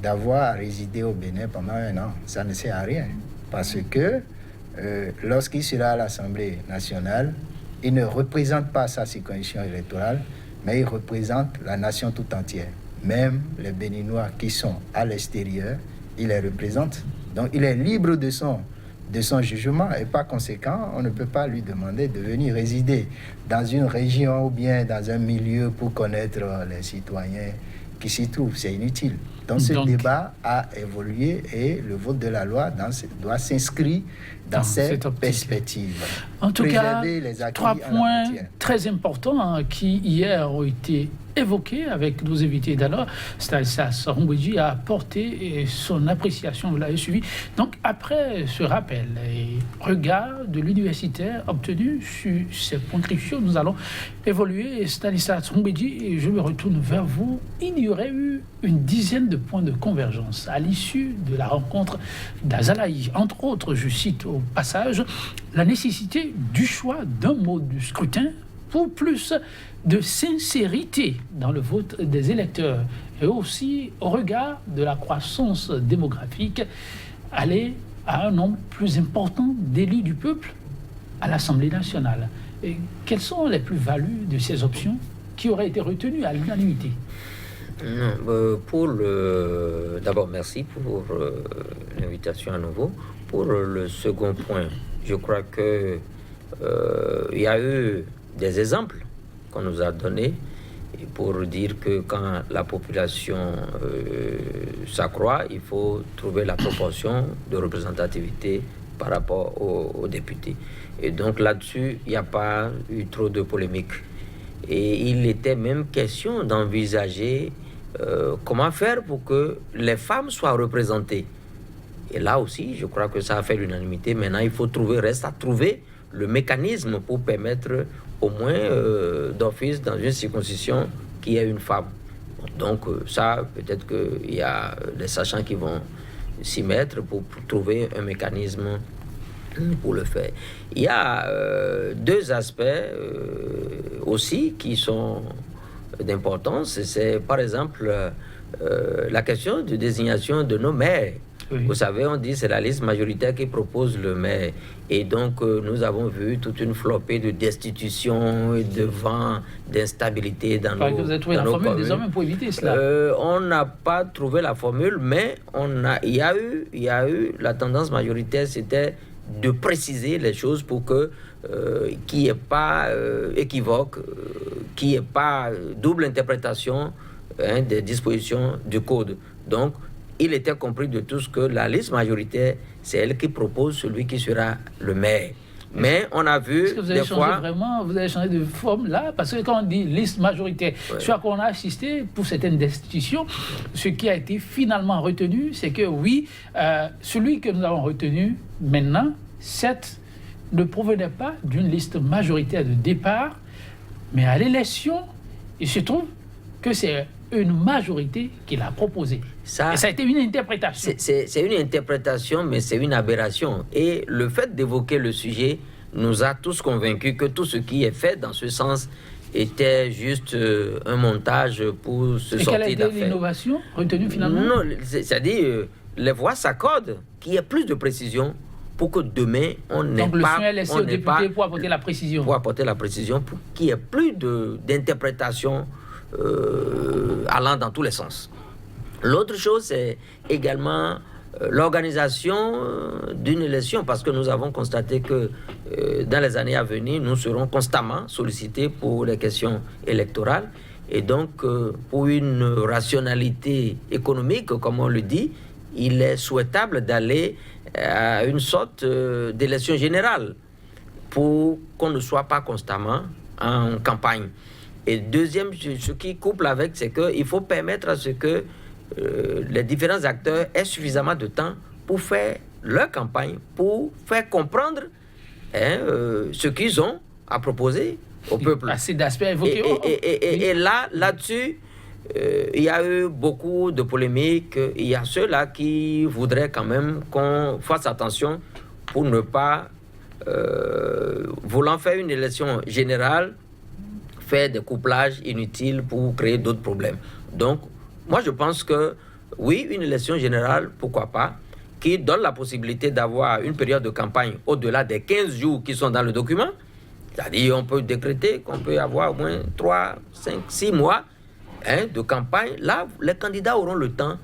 d'avoir à résider au Bénin pendant 1 an? Ça ne sert à rien. Parce que lorsqu'il sera à l'Assemblée nationale, il ne représente pas sa circonscription électorale, mais il représente la nation tout entière. Même les Béninois qui sont à l'extérieur, il les représente. Donc il est libre de son jugement et par conséquent, on ne peut pas lui demander de venir résider dans une région ou bien dans un milieu pour connaître les citoyens qui s'y trouvent. C'est inutile. Donc ce débat a évolué et le vote de la loi doit s'inscrire dans cette perspective. En tout cas, 3 points très importants qui hier ont été évoqués avec nos invités d'alors. Stanislas Rumbedji a apporté son appréciation, vous l'avez suivi. Donc après ce rappel et regard de l'universitaire obtenu sur ces points cruciaux, nous allons évoluer. Stanislas Rumbedji, je me retourne vers vous. Il y aurait eu une dizaine de points de convergence à l'issue de la rencontre d'Azalaï. Entre autres, je cite au passage, la nécessité du choix d'un mode de scrutin pour plus de sincérité dans le vote des électeurs et aussi au regard de la croissance démographique, aller à un nombre plus important d'élus du peuple à l'Assemblée nationale. Et quelles sont les plus-values de ces options qui auraient été retenues à l'unanimité? D'abord, merci pour l'invitation à nouveau. Pour le second point, je crois que il y a eu des exemples qu'on nous a donnés pour dire que quand la population s'accroît, il faut trouver la proportion de représentativité par rapport aux députés. Et donc là-dessus, il n'y a pas eu trop de polémique. Et il était même question d'envisager comment faire pour que les femmes soient représentées. Et là aussi, je crois que ça a fait l'unanimité. Maintenant, il faut reste à trouver le mécanisme pour permettre au moins d'office dans une circonscription qu'il y ait une femme. Donc ça, peut-être qu'il y a des sachants qui vont s'y mettre pour trouver un mécanisme pour le faire. Il y a deux aspects aussi qui sont d'importance. C'est par exemple la question de désignation de nos maires. Oui. Vous savez, on dit que c'est la liste majoritaire qui propose le maire. Et donc, nous avons vu toute une flopée de destitutions et de vents, d'instabilité dans nos communes. Vous avez trouvé la formule désormais pour éviter cela? On n'a pas trouvé la formule, mais il y a eu la tendance majoritaire, c'était de préciser les choses pour que qu'il n'y ait pas équivoque, qu'il n'y ait pas double interprétation des dispositions du code. Donc, il était compris de tous que la liste majoritaire, c'est elle qui propose celui qui sera le maire. Mais on a vu est-ce que vous avez changé vraiment, vous avez changé de forme là, parce que quand on dit liste majoritaire, ce à quoi on a assisté pour certaines destitutions, ce qui a été finalement retenu, c'est que oui, celui que nous avons retenu maintenant, certes, ne provenait pas d'une liste majoritaire de départ, mais à l'élection, il se trouve que c'est une majorité qui l'a proposé. Ça a été une interprétation. C'est une interprétation, mais c'est une aberration. Et le fait d'évoquer le sujet nous a tous convaincus que tout ce qui est fait dans ce sens était juste un montage pour se sortir d'affaires. Et quelle a été l'innovation retenue finalement? Non, c'est-à-dire les voix s'accordent, qu'il y ait plus de précision pour que demain on n'ait pas... Donc le soin est laissé aux députés pour apporter la précision. Pour apporter la précision, pour qu'il n'y ait plus d'interprétation allant dans tous les sens. L'autre chose, c'est également l'organisation d'une élection, parce que nous avons constaté que dans les années à venir, nous serons constamment sollicités pour les questions électorales. Et donc, pour une rationalité économique, comme on le dit, il est souhaitable d'aller à une sorte d'élection générale pour qu'on ne soit pas constamment en campagne. Et deuxième, ce qui couple avec, c'est qu'il faut permettre à ce que les différents acteurs aient suffisamment de temps pour faire leur campagne, pour faire comprendre ce qu'ils ont à proposer au peuple. Assez d'aspects évoqués. Et là-dessus, il y a eu beaucoup de polémiques. Il y a ceux-là qui voudraient quand même qu'on fasse attention pour ne pas, voulant faire une élection générale, faire des couplages inutiles pour créer d'autres problèmes. Donc, moi, je pense que, oui, une élection générale, pourquoi pas, qui donne la possibilité d'avoir une période de campagne au-delà des 15 jours qui sont dans le document. C'est-à-dire, on peut décréter qu'on peut avoir au moins 3, 5, 6 mois de campagne. Là, les candidats auront le temps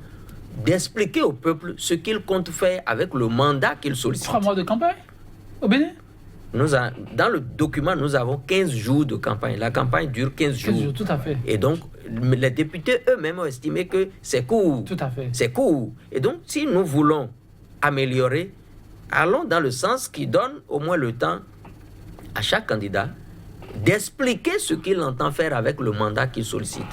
d'expliquer au peuple ce qu'ils comptent faire avec le mandat qu'ils sollicitent. 3 mois de campagne au Bénin? Dans le document, nous avons 15 jours de campagne. La campagne dure 15 jours. 15 jours, tout à fait. Et donc, les députés eux-mêmes ont estimé que c'est court. Tout à fait. C'est court. Et donc, si nous voulons améliorer, allons dans le sens qui donne au moins le temps à chaque candidat d'expliquer ce qu'il entend faire avec le mandat qu'il sollicite.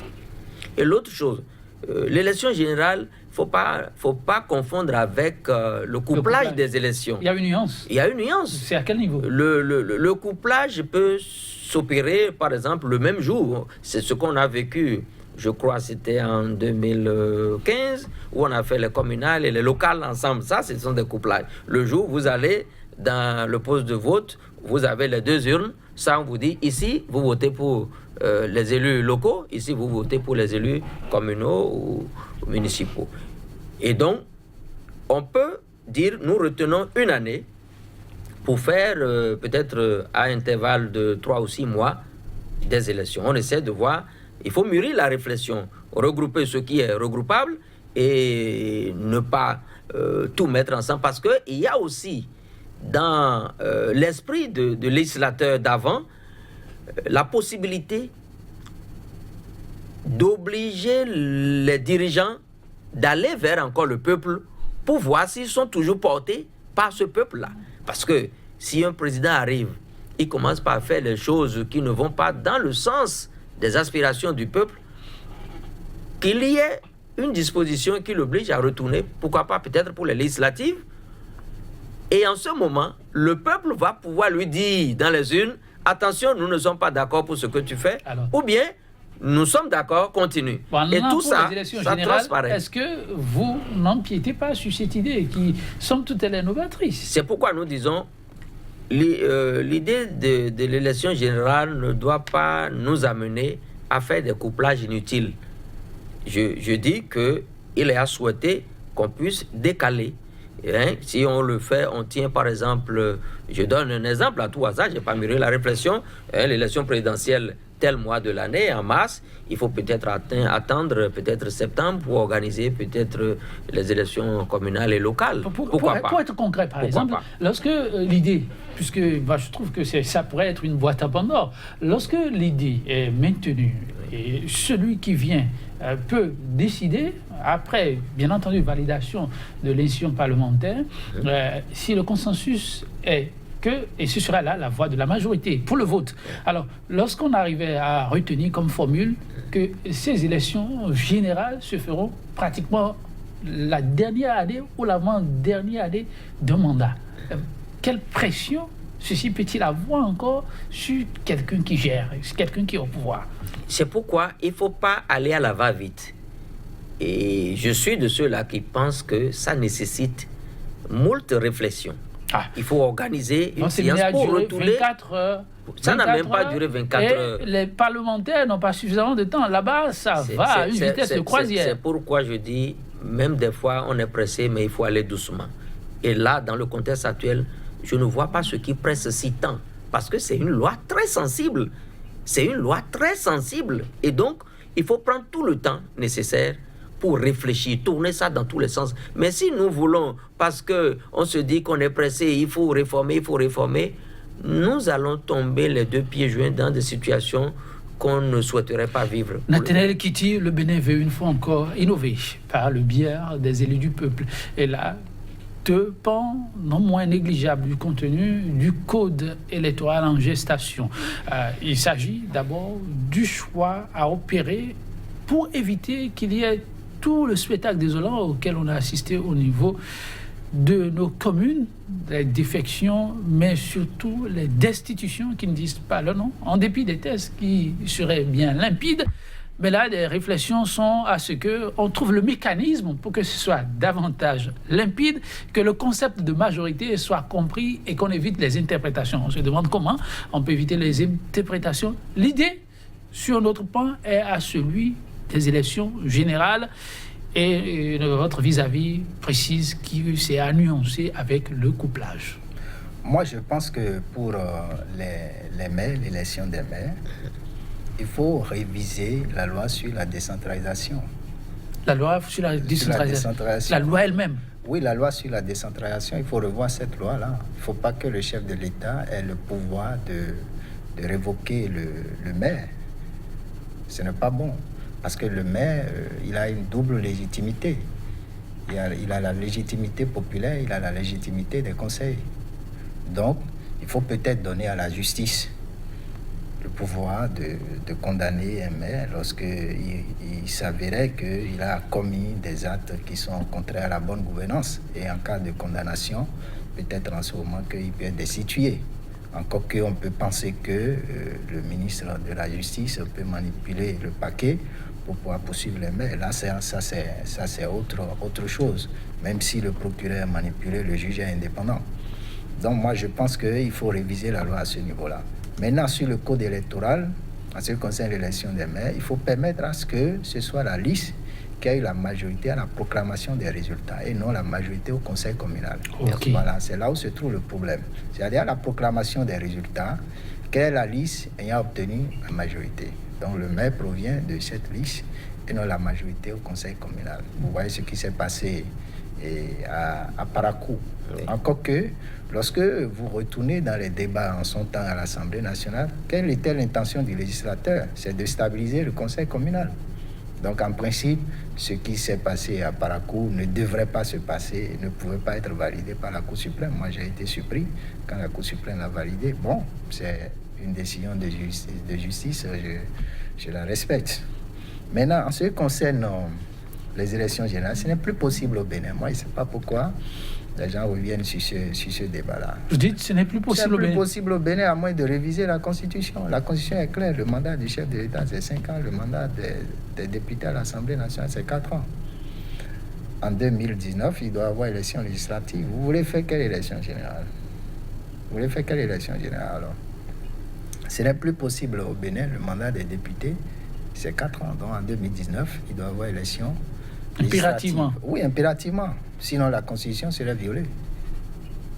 Et l'autre chose, l'élection générale, faut pas confondre avec le couplage des élections. Il y a une nuance. Il y a une nuance. C'est à quel niveau? Le couplage peut s'opérer, par exemple, le même jour. C'est ce qu'on a vécu, je crois, c'était en 2015, où on a fait les communales et les locales ensemble. Ça, ce sont des couplages. Le jour, vous allez dans le poste de vote, vous avez les deux urnes. Ça, on vous dit, ici, vous votez pour les élus locaux, ici, vous votez pour les élus communaux ou municipaux. Et donc, on peut dire, nous retenons une année pour faire peut-être à intervalle de 3 ou 6 mois des élections. On essaie de voir, il faut mûrir la réflexion, regrouper ce qui est regroupable et ne pas tout mettre ensemble, parce qu'il y a aussi dans l'esprit de législateur d'avant la possibilité d'obliger les dirigeants d'aller vers encore le peuple pour voir s'ils sont toujours portés par ce peuple-là. Parce que si un président arrive, il commence par faire les choses qui ne vont pas dans le sens des aspirations du peuple, qu'il y ait une disposition qui l'oblige à retourner, pourquoi pas peut-être pour les législatives. Et en ce moment, le peuple va pouvoir lui dire dans les urnes, attention, nous ne sommes pas d'accord pour ce que tu fais, ou bien nous sommes d'accord, continue. Et tout ça, ça transparaît. Est-ce que vous n'empiétez pas sur cette idée qui, somme toute, elle est novatrice? C'est pourquoi nous disons, l'idée de l'élection générale ne doit pas nous amener à faire des couplages inutiles. Je dis qu'il est à souhaiter qu'on puisse décaler. Hein? Si on le fait, on tient par exemple, je donne un exemple à tout hasard, je n'ai pas mûri la réflexion, hein, l'élection présidentielle tel mois de l'année, en mars, il faut peut-être attendre peut-être septembre pour organiser peut-être les élections communales et locales. Pourquoi pas? Pour être concret, par exemple, lorsque l'idée, puisque je trouve que ça pourrait être une boîte à Pandore, lorsque l'idée est maintenue et celui qui vient peut décider, après, bien entendu, validation de l'élection parlementaire, si le consensus est et ce sera là la voix de la majorité pour le vote. Alors, lorsqu'on arrivait à retenir comme formule que ces élections générales se feront pratiquement la dernière année ou l'avant-dernière année de mandat, quelle pression ceci peut-il avoir encore sur quelqu'un qui gère, sur quelqu'un qui est au pouvoir? C'est pourquoi il ne faut pas aller à la va-vite. Et je suis de ceux-là qui pensent que ça nécessite moult réflexions. Il faut organiser une séance pour retourner. 24 heures. Ça n'a même pas duré 24 heures. Les parlementaires n'ont pas suffisamment de temps. Là-bas, ça va à une vitesse de croisière. C'est pourquoi je dis, même des fois, on est pressé, mais il faut aller doucement. Et là, dans le contexte actuel, je ne vois pas ce qui presse si tant. Parce que c'est une loi très sensible. C'est une loi très sensible. Et donc, il faut prendre tout le temps nécessaire pour réfléchir, tourner ça dans tous les sens. Mais si nous voulons, parce qu'on se dit qu'on est pressé, il faut réformer, nous allons tomber les deux pieds joints dans des situations qu'on ne souhaiterait pas vivre. Nathanaël Kitty, le Bénin veut une fois encore innover par le biais des élus du peuple. Et là, deux pans non moins négligeables du contenu du code électoral en gestation. Il s'agit d'abord du choix à opérer pour éviter qu'il y ait tout le spectacle désolant auquel on a assisté au niveau de nos communes, les défections, mais surtout les destitutions qui ne disent pas le nom, en dépit des tests qui seraient bien limpides. Mais là, des réflexions sont à ce qu'on trouve le mécanisme pour que ce soit davantage limpide, que le concept de majorité soit compris et qu'on évite les interprétations. On se demande comment on peut éviter les interprétations. L'idée, sur notre plan, est à celui des élections générales et votre vis-à-vis précise qui s'est à nuancer avec le couplage. Moi, je pense que pour les maires, l'élection des maires, il faut réviser la loi sur la décentralisation. La loi sur la décentralisation. La loi elle-même. Oui, la loi sur la décentralisation, il faut revoir cette loi-là. Il ne faut pas que le chef de l'État ait le pouvoir de révoquer le maire. Ce n'est pas bon. Parce que le maire, il a une double légitimité. Il a la légitimité populaire, il a la légitimité des conseils. Donc, il faut peut-être donner à la justice le pouvoir de condamner un maire lorsqu'il s'avérait qu'il a commis des actes qui sont contraires à la bonne gouvernance. Et en cas de condamnation, peut-être en ce moment qu'il peut être destitué. Encore qu'on peut penser que le ministre de la Justice peut manipuler le paquet pour pouvoir poursuivre les maires. Là, ça c'est autre chose. Même si le procureur est manipulé, le juge est indépendant. Donc moi, je pense qu'il faut réviser la loi à ce niveau-là. Maintenant, sur le code électoral, en ce qui concerne l'élection des maires, il faut permettre à ce que ce soit la liste qui a eu la majorité à la proclamation des résultats et non la majorité au conseil communal. Okay. Voilà, c'est là où se trouve le problème. C'est-à-dire à la proclamation des résultats, quelle est la liste ayant obtenu la majorité. Donc le maire provient de cette liste et non la majorité au conseil communal. Vous voyez ce qui s'est passé à Parakou. Oui. Encore que, lorsque vous retournez dans les débats en son temps à l'Assemblée nationale, quelle était l'intention du législateur? C'est de stabiliser le conseil communal. Donc en principe, ce qui s'est passé à Parakou ne devrait pas se passer, ne pouvait pas être validé par la Cour suprême. Moi j'ai été surpris quand la Cour suprême l'a validé. Bon, c'est une décision de justice, je la respecte. Maintenant, en ce qui concerne les élections générales, ce n'est plus possible au Bénin. Moi, je ne sais pas pourquoi les gens reviennent sur ce débat-là. Vous dites ce n'est plus possible au Bénin. Ce n'est plus possible au Bénin à moins de réviser la Constitution. La Constitution est claire. Le mandat du chef de l'État, c'est 5 ans. Le mandat des députés à l'Assemblée nationale, c'est 4 ans. En 2019, il doit y avoir élection législative. Vous voulez faire quelle élection générale? Vous voulez faire quelle élection générale alors? Ce n'est plus possible au Bénin. Le mandat des députés, c'est 4 ans. Donc en 2019, il doit y avoir élection impérativement. Oui, impérativement. Sinon, la Constitution serait violée.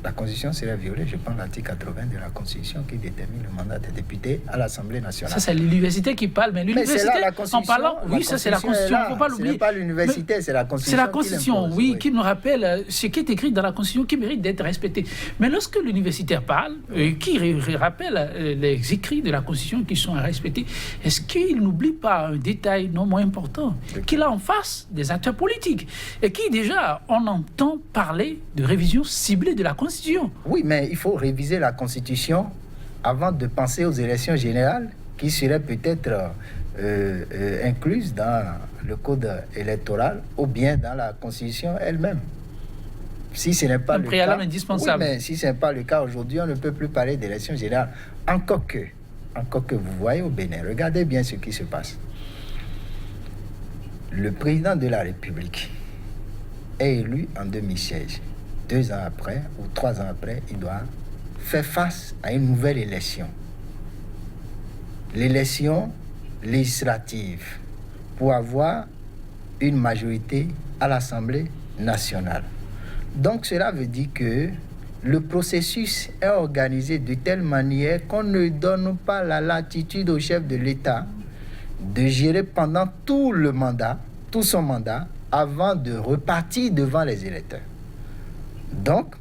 La Constitution serait violée. Je prends l'article 80 de la Constitution qui détermine le mandat des députés à l'Assemblée nationale. Ça, c'est l'université qui parle. Mais l'université, en parlant, oui, ça, c'est la Constitution. Il ne faut pas l'oublier. Ce n'est pas l'université, c'est la Constitution. C'est la Constitution, oui, qui nous rappelle ce qui est écrit dans la Constitution qui mérite d'être respecté. Mais lorsque l'universitaire parle, qui rappelle les écrits de la Constitution qui sont à respecter, est-ce qu'il n'oublie pas un détail non moins important, qu'il a en face des acteurs politiques et qui, déjà, on entend parler de révision ciblée de la Constitution. Oui, mais il faut réviser la Constitution avant de penser aux élections générales qui seraient peut-être incluses dans le code électoral ou bien dans la Constitution elle-même. Si ce n'est pas le préalable cas, indispensable. Oui, mais si ce n'est pas le cas aujourd'hui, on ne peut plus parler d'élections générales. Encore que vous voyez au Bénin, regardez bien ce qui se passe. Le président de la République est élu en 2016. 2 ans après ou 3 ans après, il doit faire face à une nouvelle élection. L'élection législative pour avoir une majorité à l'Assemblée nationale. Donc cela veut dire que le processus est organisé de telle manière qu'on ne donne pas la latitude au chef de l'État de gérer pendant tout son mandat, avant de repartir devant les électeurs. Donc,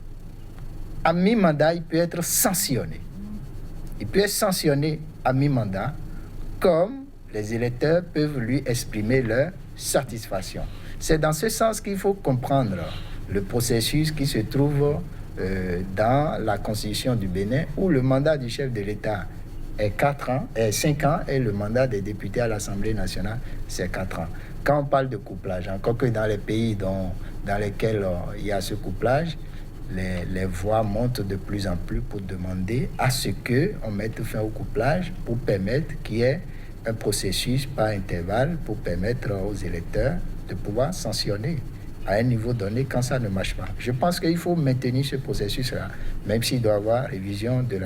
à mi-mandat, il peut être sanctionné. Il peut être sanctionné à mi-mandat, comme les électeurs peuvent lui exprimer leur satisfaction. C'est dans ce sens qu'il faut comprendre le processus qui se trouve dans la Constitution du Bénin, où le mandat du chef de l'État est 5 ans, et le mandat des députés à l'Assemblée nationale, c'est 4 ans. Quand on parle de couplage, encore que dans les pays dans lesquels il y a ce couplage, les voix montent de plus en plus pour demander à ce qu'on mette fin au couplage pour permettre qu'il y ait un processus par intervalle pour permettre aux électeurs de pouvoir sanctionner à un niveau donné quand ça ne marche pas. Je pense qu'il faut maintenir ce processus-là, même s'il doit y avoir révision de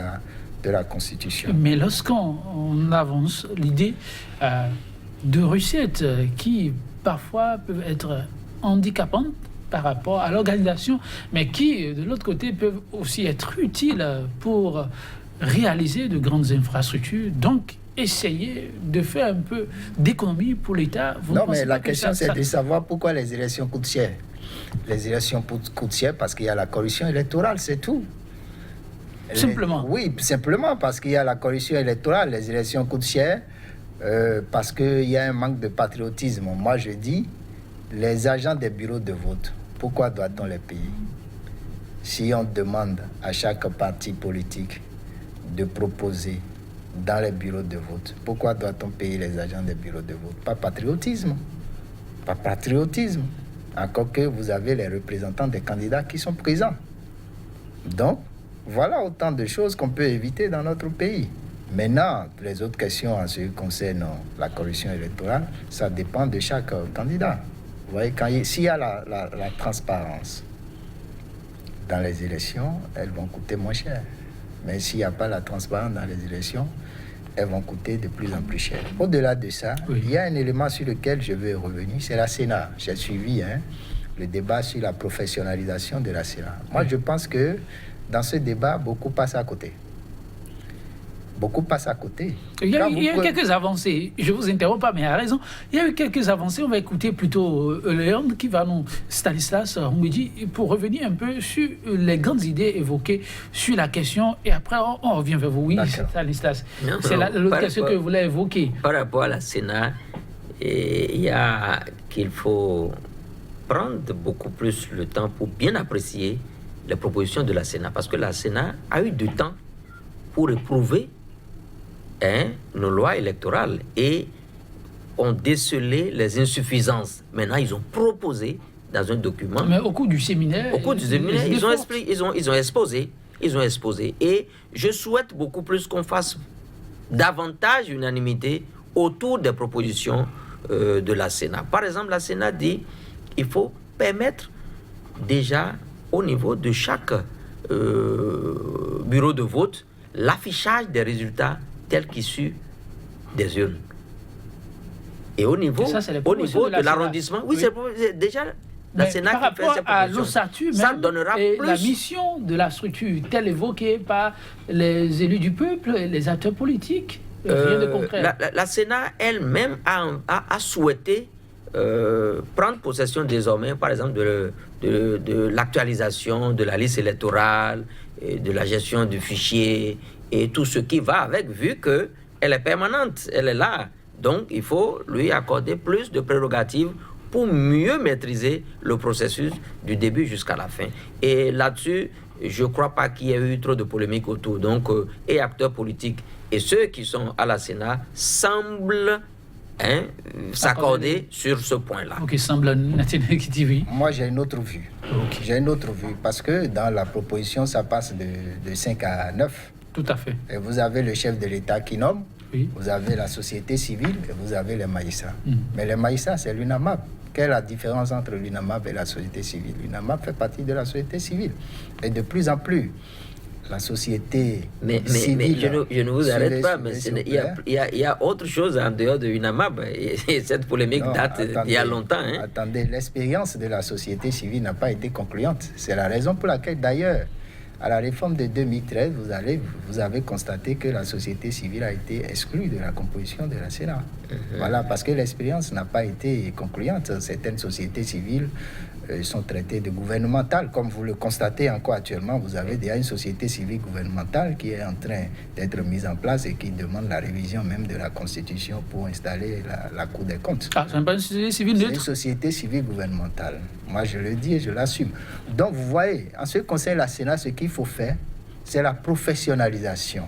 la Constitution. Mais lorsqu'on avance l'idée de recettes qui parfois peuvent être handicapantes par rapport à l'organisation, mais qui, de l'autre côté, peuvent aussi être utiles pour réaliser de grandes infrastructures, donc essayer de faire un peu d'économie pour l'État. Non, mais la question, c'est de savoir pourquoi les élections coûtent cher. Les élections coûtent cher parce qu'il y a la corruption électorale, c'est tout. Simplement. Oui, simplement parce qu'il y a la corruption électorale. Les élections coûtent cher parce qu'il y a un manque de patriotisme. Moi, je dis, les agents des bureaux de vote, pourquoi doit-on les payer? Si on demande à chaque parti politique de proposer dans les bureaux de vote, pourquoi doit-on payer les agents des bureaux de vote? Pas patriotisme. Pas patriotisme. Encore que vous avez les représentants des candidats qui sont présents. Donc, voilà autant de choses qu'on peut éviter dans notre pays. Maintenant, les autres questions en ce qui concerne la corruption électorale, ça dépend de chaque candidat. Vous voyez, s'il y a la transparence dans les élections, elles vont coûter moins cher. Mais s'il n'y a pas la transparence dans les élections, elles vont coûter de plus en plus cher. Au-delà de ça, il y a un élément sur lequel je veux revenir, c'est la Sénat. J'ai suivi le débat sur la professionnalisation de la Sénat. Moi, je pense que dans ce débat, beaucoup passent à côté. Beaucoup passent à côté. Il y a eu quelques avancées. Je ne vous interromps pas, mais il a raison. Il y a eu quelques avancées. On va écouter plutôt Léon qui va nous, Stanislas Mbouidi, pour revenir un peu sur les grandes idées évoquées sur la question. Et après, on revient vers vous. Oui, Stanislas. C'est l'autre question que vous voulez évoquer. Par rapport à la Sénat, il y a qu'il faut prendre beaucoup plus le temps pour bien apprécier les propositions de la Sénat. Parce que la Sénat a eu du temps pour éprouver nos lois électorales et ont décelé les insuffisances. Maintenant, ils ont proposé dans un document. Mais au cours du séminaire, ils ont exposé. Et je souhaite beaucoup plus qu'on fasse davantage unanimité autour des propositions de la Sénat. Par exemple, la Sénat dit qu'il faut permettre déjà au niveau de chaque bureau de vote l'affichage des résultats tels qu'issus des urnes. Et au niveau, de l'arrondissement, oui, c'est déjà la Sénat par qui fait rapport ses à propositions. l'ossature, Ça même, donnera et plus. la mission de la structure, telle évoquée par les élus du peuple et les acteurs politiques, rien de concret. La Sénat elle-même a souhaité prendre possession désormais, par exemple, de l'actualisation de la liste électorale, et de la gestion du fichier et tout ce qui va avec, vu qu'elle est permanente, elle est là. Donc, il faut lui accorder plus de prérogatives pour mieux maîtriser le processus du début jusqu'à la fin. Et là-dessus, je ne crois pas qu'il y ait eu trop de polémiques autour. Donc, et acteurs politiques et ceux qui sont à la Sénat semblent s'accorder sur ce point-là. Ok, semble oui. Moi, j'ai une autre vue. Okay. J'ai une autre vue parce que dans la proposition, ça passe de 5 à 9. Tout à fait. Et vous avez le chef de l'État qui nomme, oui. Vous avez la société civile et vous avez les magistrats. Mais les magistrats, c'est l'UNAMAP. Quelle est la différence entre l'UNAMAP et la société civile? L'UNAMAP fait partie de la société civile. Et de plus en plus, la société civile... Mais je ne vous arrête pas, mais il y a autre chose en dehors de l'UNAMAP. Et cette polémique date d'il y a longtemps. Attendez, l'expérience de la société civile n'a pas été concluante. C'est la raison pour laquelle, d'ailleurs, à la réforme de 2013, vous avez constaté que la société civile a été exclue de la composition de la Sénat. Voilà, parce que l'expérience n'a pas été concluante. Certaines sociétés civiles sont traitées de gouvernementales. Comme vous le constatez encore actuellement, vous avez déjà une société civile gouvernementale qui est en train d'être mise en place et qui demande la révision même de la Constitution pour installer la Cour des comptes. Ah, c'est pas une société civile neutre? C'est une société civile gouvernementale. Moi, je le dis et je l'assume. Donc, vous voyez, en ce qui concerne la Sénat, ce qu'il faut faire, c'est la professionnalisation.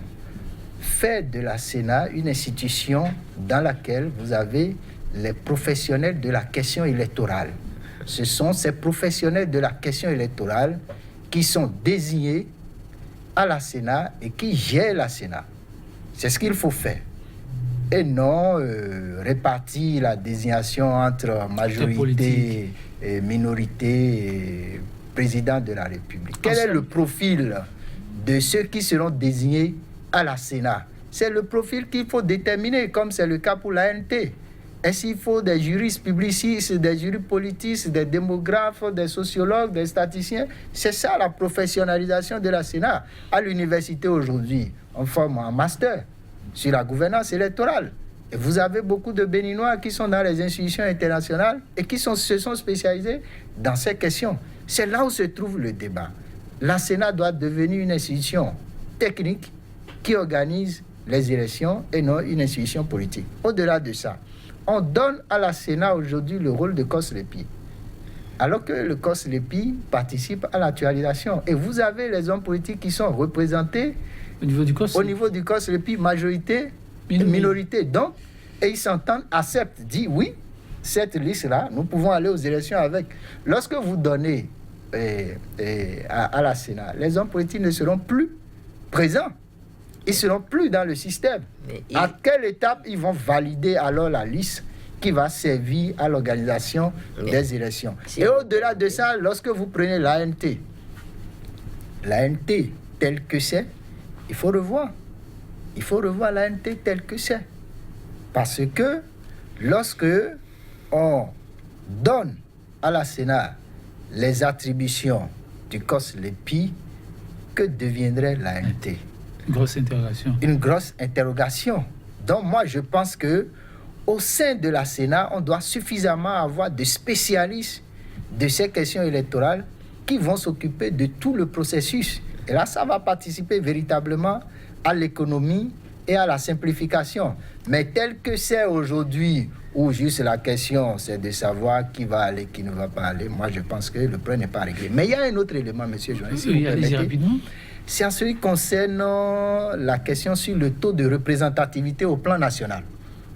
Faire de la Sénat une institution dans laquelle vous avez les professionnels de la question électorale. Ce sont ces professionnels de la question électorale qui sont désignés à la Sénat et qui gèrent la Sénat. C'est ce qu'il faut faire. Et non répartir la désignation entre majorité et minorité et président de la République. Quel est le profil de ceux qui seront désignés à la Sénat? C'est le profil qu'il faut déterminer, comme c'est le cas pour l'ANT. Est-ce qu'il faut des juristes publicistes, des juristes politistes, des démographes, des sociologues, des statisticiens? C'est ça la professionnalisation de la Sénat. À l'université aujourd'hui, on forme un master sur la gouvernance électorale. Et vous avez beaucoup de Béninois qui sont dans les institutions internationales et qui se sont spécialisés dans ces questions. C'est là où se trouve le débat. La Sénat doit devenir une institution technique qui organise les élections et non une institution politique. Au-delà de ça, on donne à la Sénat aujourd'hui le rôle de COS-LEPI, alors que le COS-LEPI participe à l'actualisation. Et vous avez les hommes politiques qui sont représentés au niveau du COS-LEPI, majorité et minorité. Donc, et ils s'entendent, acceptent, disent oui, cette liste-là, nous pouvons aller aux élections avec. Lorsque vous donnez à la Sénat, les hommes politiques ne seront plus présents. Ils ne seront plus dans le système. À quelle étape ils vont valider alors la liste qui va servir à l'organisation des élections? Et au-delà de ça, lorsque vous prenez l'ANT telle que c'est, il faut revoir. Il faut revoir l'ANT telle que c'est. Parce que lorsque on donne à la Sénat les attributions du COS-LEPI, que deviendrait l'ANT? Une grosse interrogation. Une grosse interrogation. Donc moi, je pense que au sein de la Sénat, on doit suffisamment avoir de spécialistes de ces questions électorales qui vont s'occuper de tout le processus. Et là, ça va participer véritablement à l'économie et à la simplification. Mais tel que c'est aujourd'hui, où juste la question, c'est de savoir qui va aller, qui ne va pas aller, moi, je pense que le problème n'est pas réglé. Mais il y a un autre élément, monsieur journaliste, si vous permettez. Rapidement. C'est en ce qui concerne la question sur le taux de représentativité au plan national.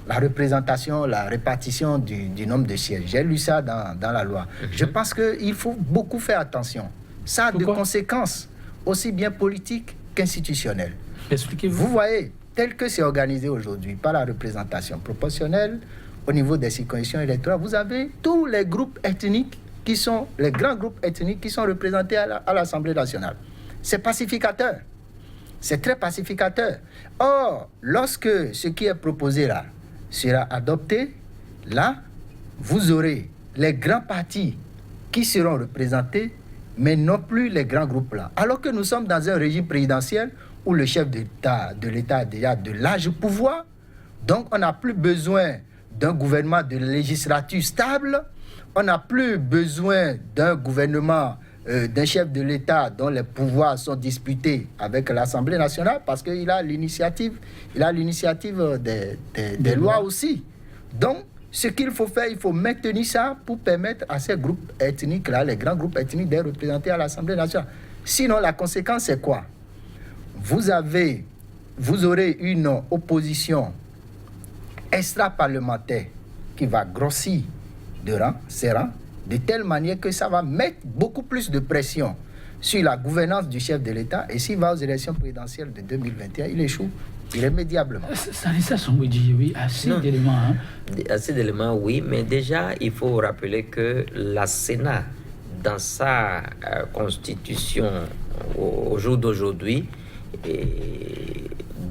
la représentation, la répartition du nombre de sièges. J'ai lu ça dans la loi. Je pense qu'il faut beaucoup faire attention. Ça a de conséquences aussi bien politiques qu'institutionnelles. Expliquez-vous. Vous voyez, tel que c'est organisé aujourd'hui par la représentation proportionnelle, au niveau des circonscriptions électorales, vous avez tous les groupes ethniques qui sont, les grands groupes ethniques qui sont représentés à l'Assemblée nationale. C'est pacificateur. C'est très pacificateur. Or, lorsque ce qui est proposé là sera adopté, là, vous aurez les grands partis qui seront représentés, mais non plus les grands groupes là. Alors que nous sommes dans un régime présidentiel où le chef de l'État a déjà de larges pouvoirs, donc on n'a plus besoin d'un gouvernement de législature stable, on n'a plus besoin d'un gouvernement, d'un chef de l'État dont les pouvoirs sont disputés avec l'Assemblée nationale parce qu'il a l'initiative, des lois aussi. Donc, ce qu'il faut faire, il faut maintenir ça pour permettre à ces groupes ethniques-là, les grands groupes ethniques, d'être représentés à l'Assemblée nationale. Sinon, la conséquence, c'est quoi? Vous aurez une opposition extra-parlementaire qui va grossir ses rangs, de telle manière que ça va mettre beaucoup plus de pression sur la gouvernance du chef de l'État. Et s'il va aux élections présidentielles de 2021, il échoue irrémédiablement. Stanislas Ombodji, oui, assez d'éléments. Hein. Assez d'éléments, oui, mais déjà, il faut rappeler que la Sénat, dans sa constitution au jour d'aujourd'hui,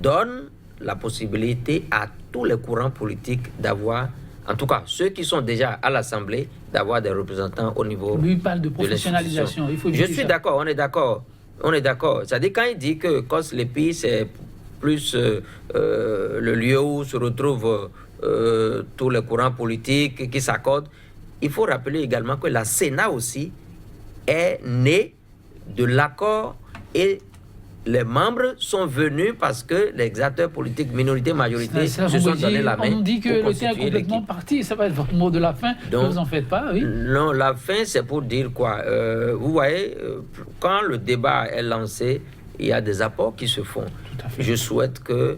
donne la possibilité à tous les courants politiques d'avoir, en tout cas ceux qui sont déjà à l'Assemblée, d'avoir des représentants au niveau Lui, il parle de professionnalisation. Il faut Je suis d'accord, on est d'accord. C'est-à-dire quand il dit que COS-LEPI, c'est plus le lieu où se retrouvent tous les courants politiques qui s'accordent, il faut rappeler également que la Sénat aussi est née de l'accord et les membres sont venus parce que les acteurs politiques, minorités, majorités, se sont donné la main. On dit que le thé est complètement parti. Ça va être votre mot de la fin. Donc, vous en faites pas, oui? Non, la fin, c'est pour dire quoi? Vous voyez, quand le débat est lancé, il y a des apports qui se font. Je souhaite qu'il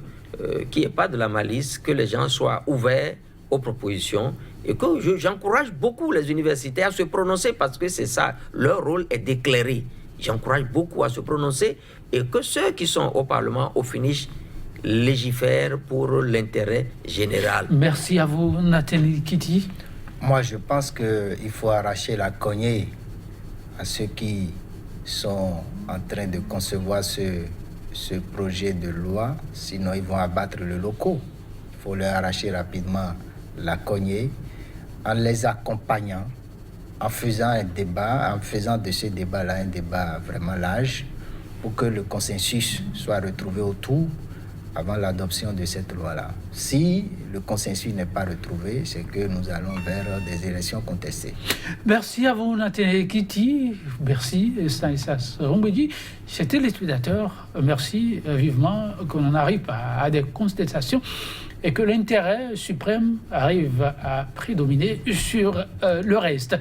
n'y ait pas de la malice, que les gens soient ouverts aux propositions et que j'encourage beaucoup les universités à se prononcer parce que c'est ça, leur rôle est d'éclairer. J'encourage beaucoup à se prononcer et que ceux qui sont au Parlement, au finish, légifèrent pour l'intérêt général. Merci à vous, Nathalie Kitty. Moi, je pense qu'il faut arracher la cognée à ceux qui sont en train de concevoir ce projet de loi, sinon ils vont abattre le loco. Il faut leur arracher rapidement la cognée en les accompagnant, en faisant un débat, en faisant de ce débat-là un débat vraiment large pour que le consensus soit retrouvé autour avant l'adoption de cette loi-là. Si le consensus n'est pas retrouvé, c'est que nous allons vers des élections contestées. Merci à vous, Nathalie Kitty. Merci, Stanislas Ombodji. C'était les téléspectateurs. Merci vivement qu'on en arrive à des contestations et que l'intérêt suprême arrive à prédominer sur le reste.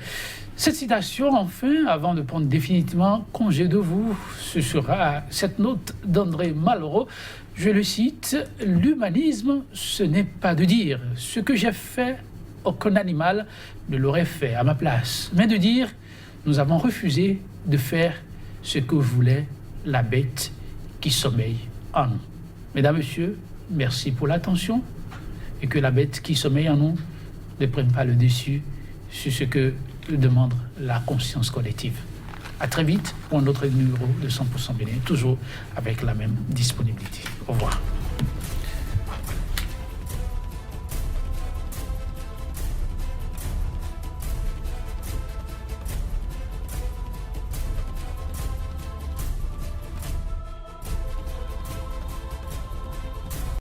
Cette citation, enfin, avant de prendre définitivement congé de vous, ce sera cette note d'André Malraux. Je le cite, « L'humanisme, ce n'est pas de dire ce que j'ai fait, aucun animal ne l'aurait fait à ma place, mais de dire nous avons refusé de faire ce que voulait la bête qui sommeille en nous. » Mesdames, Messieurs, merci pour l'attention et que la bête qui sommeille en nous ne prenne pas le dessus sur ce que demande la conscience collective. À très vite pour un autre numéro de 100% Bénin, toujours avec la même disponibilité. Au revoir.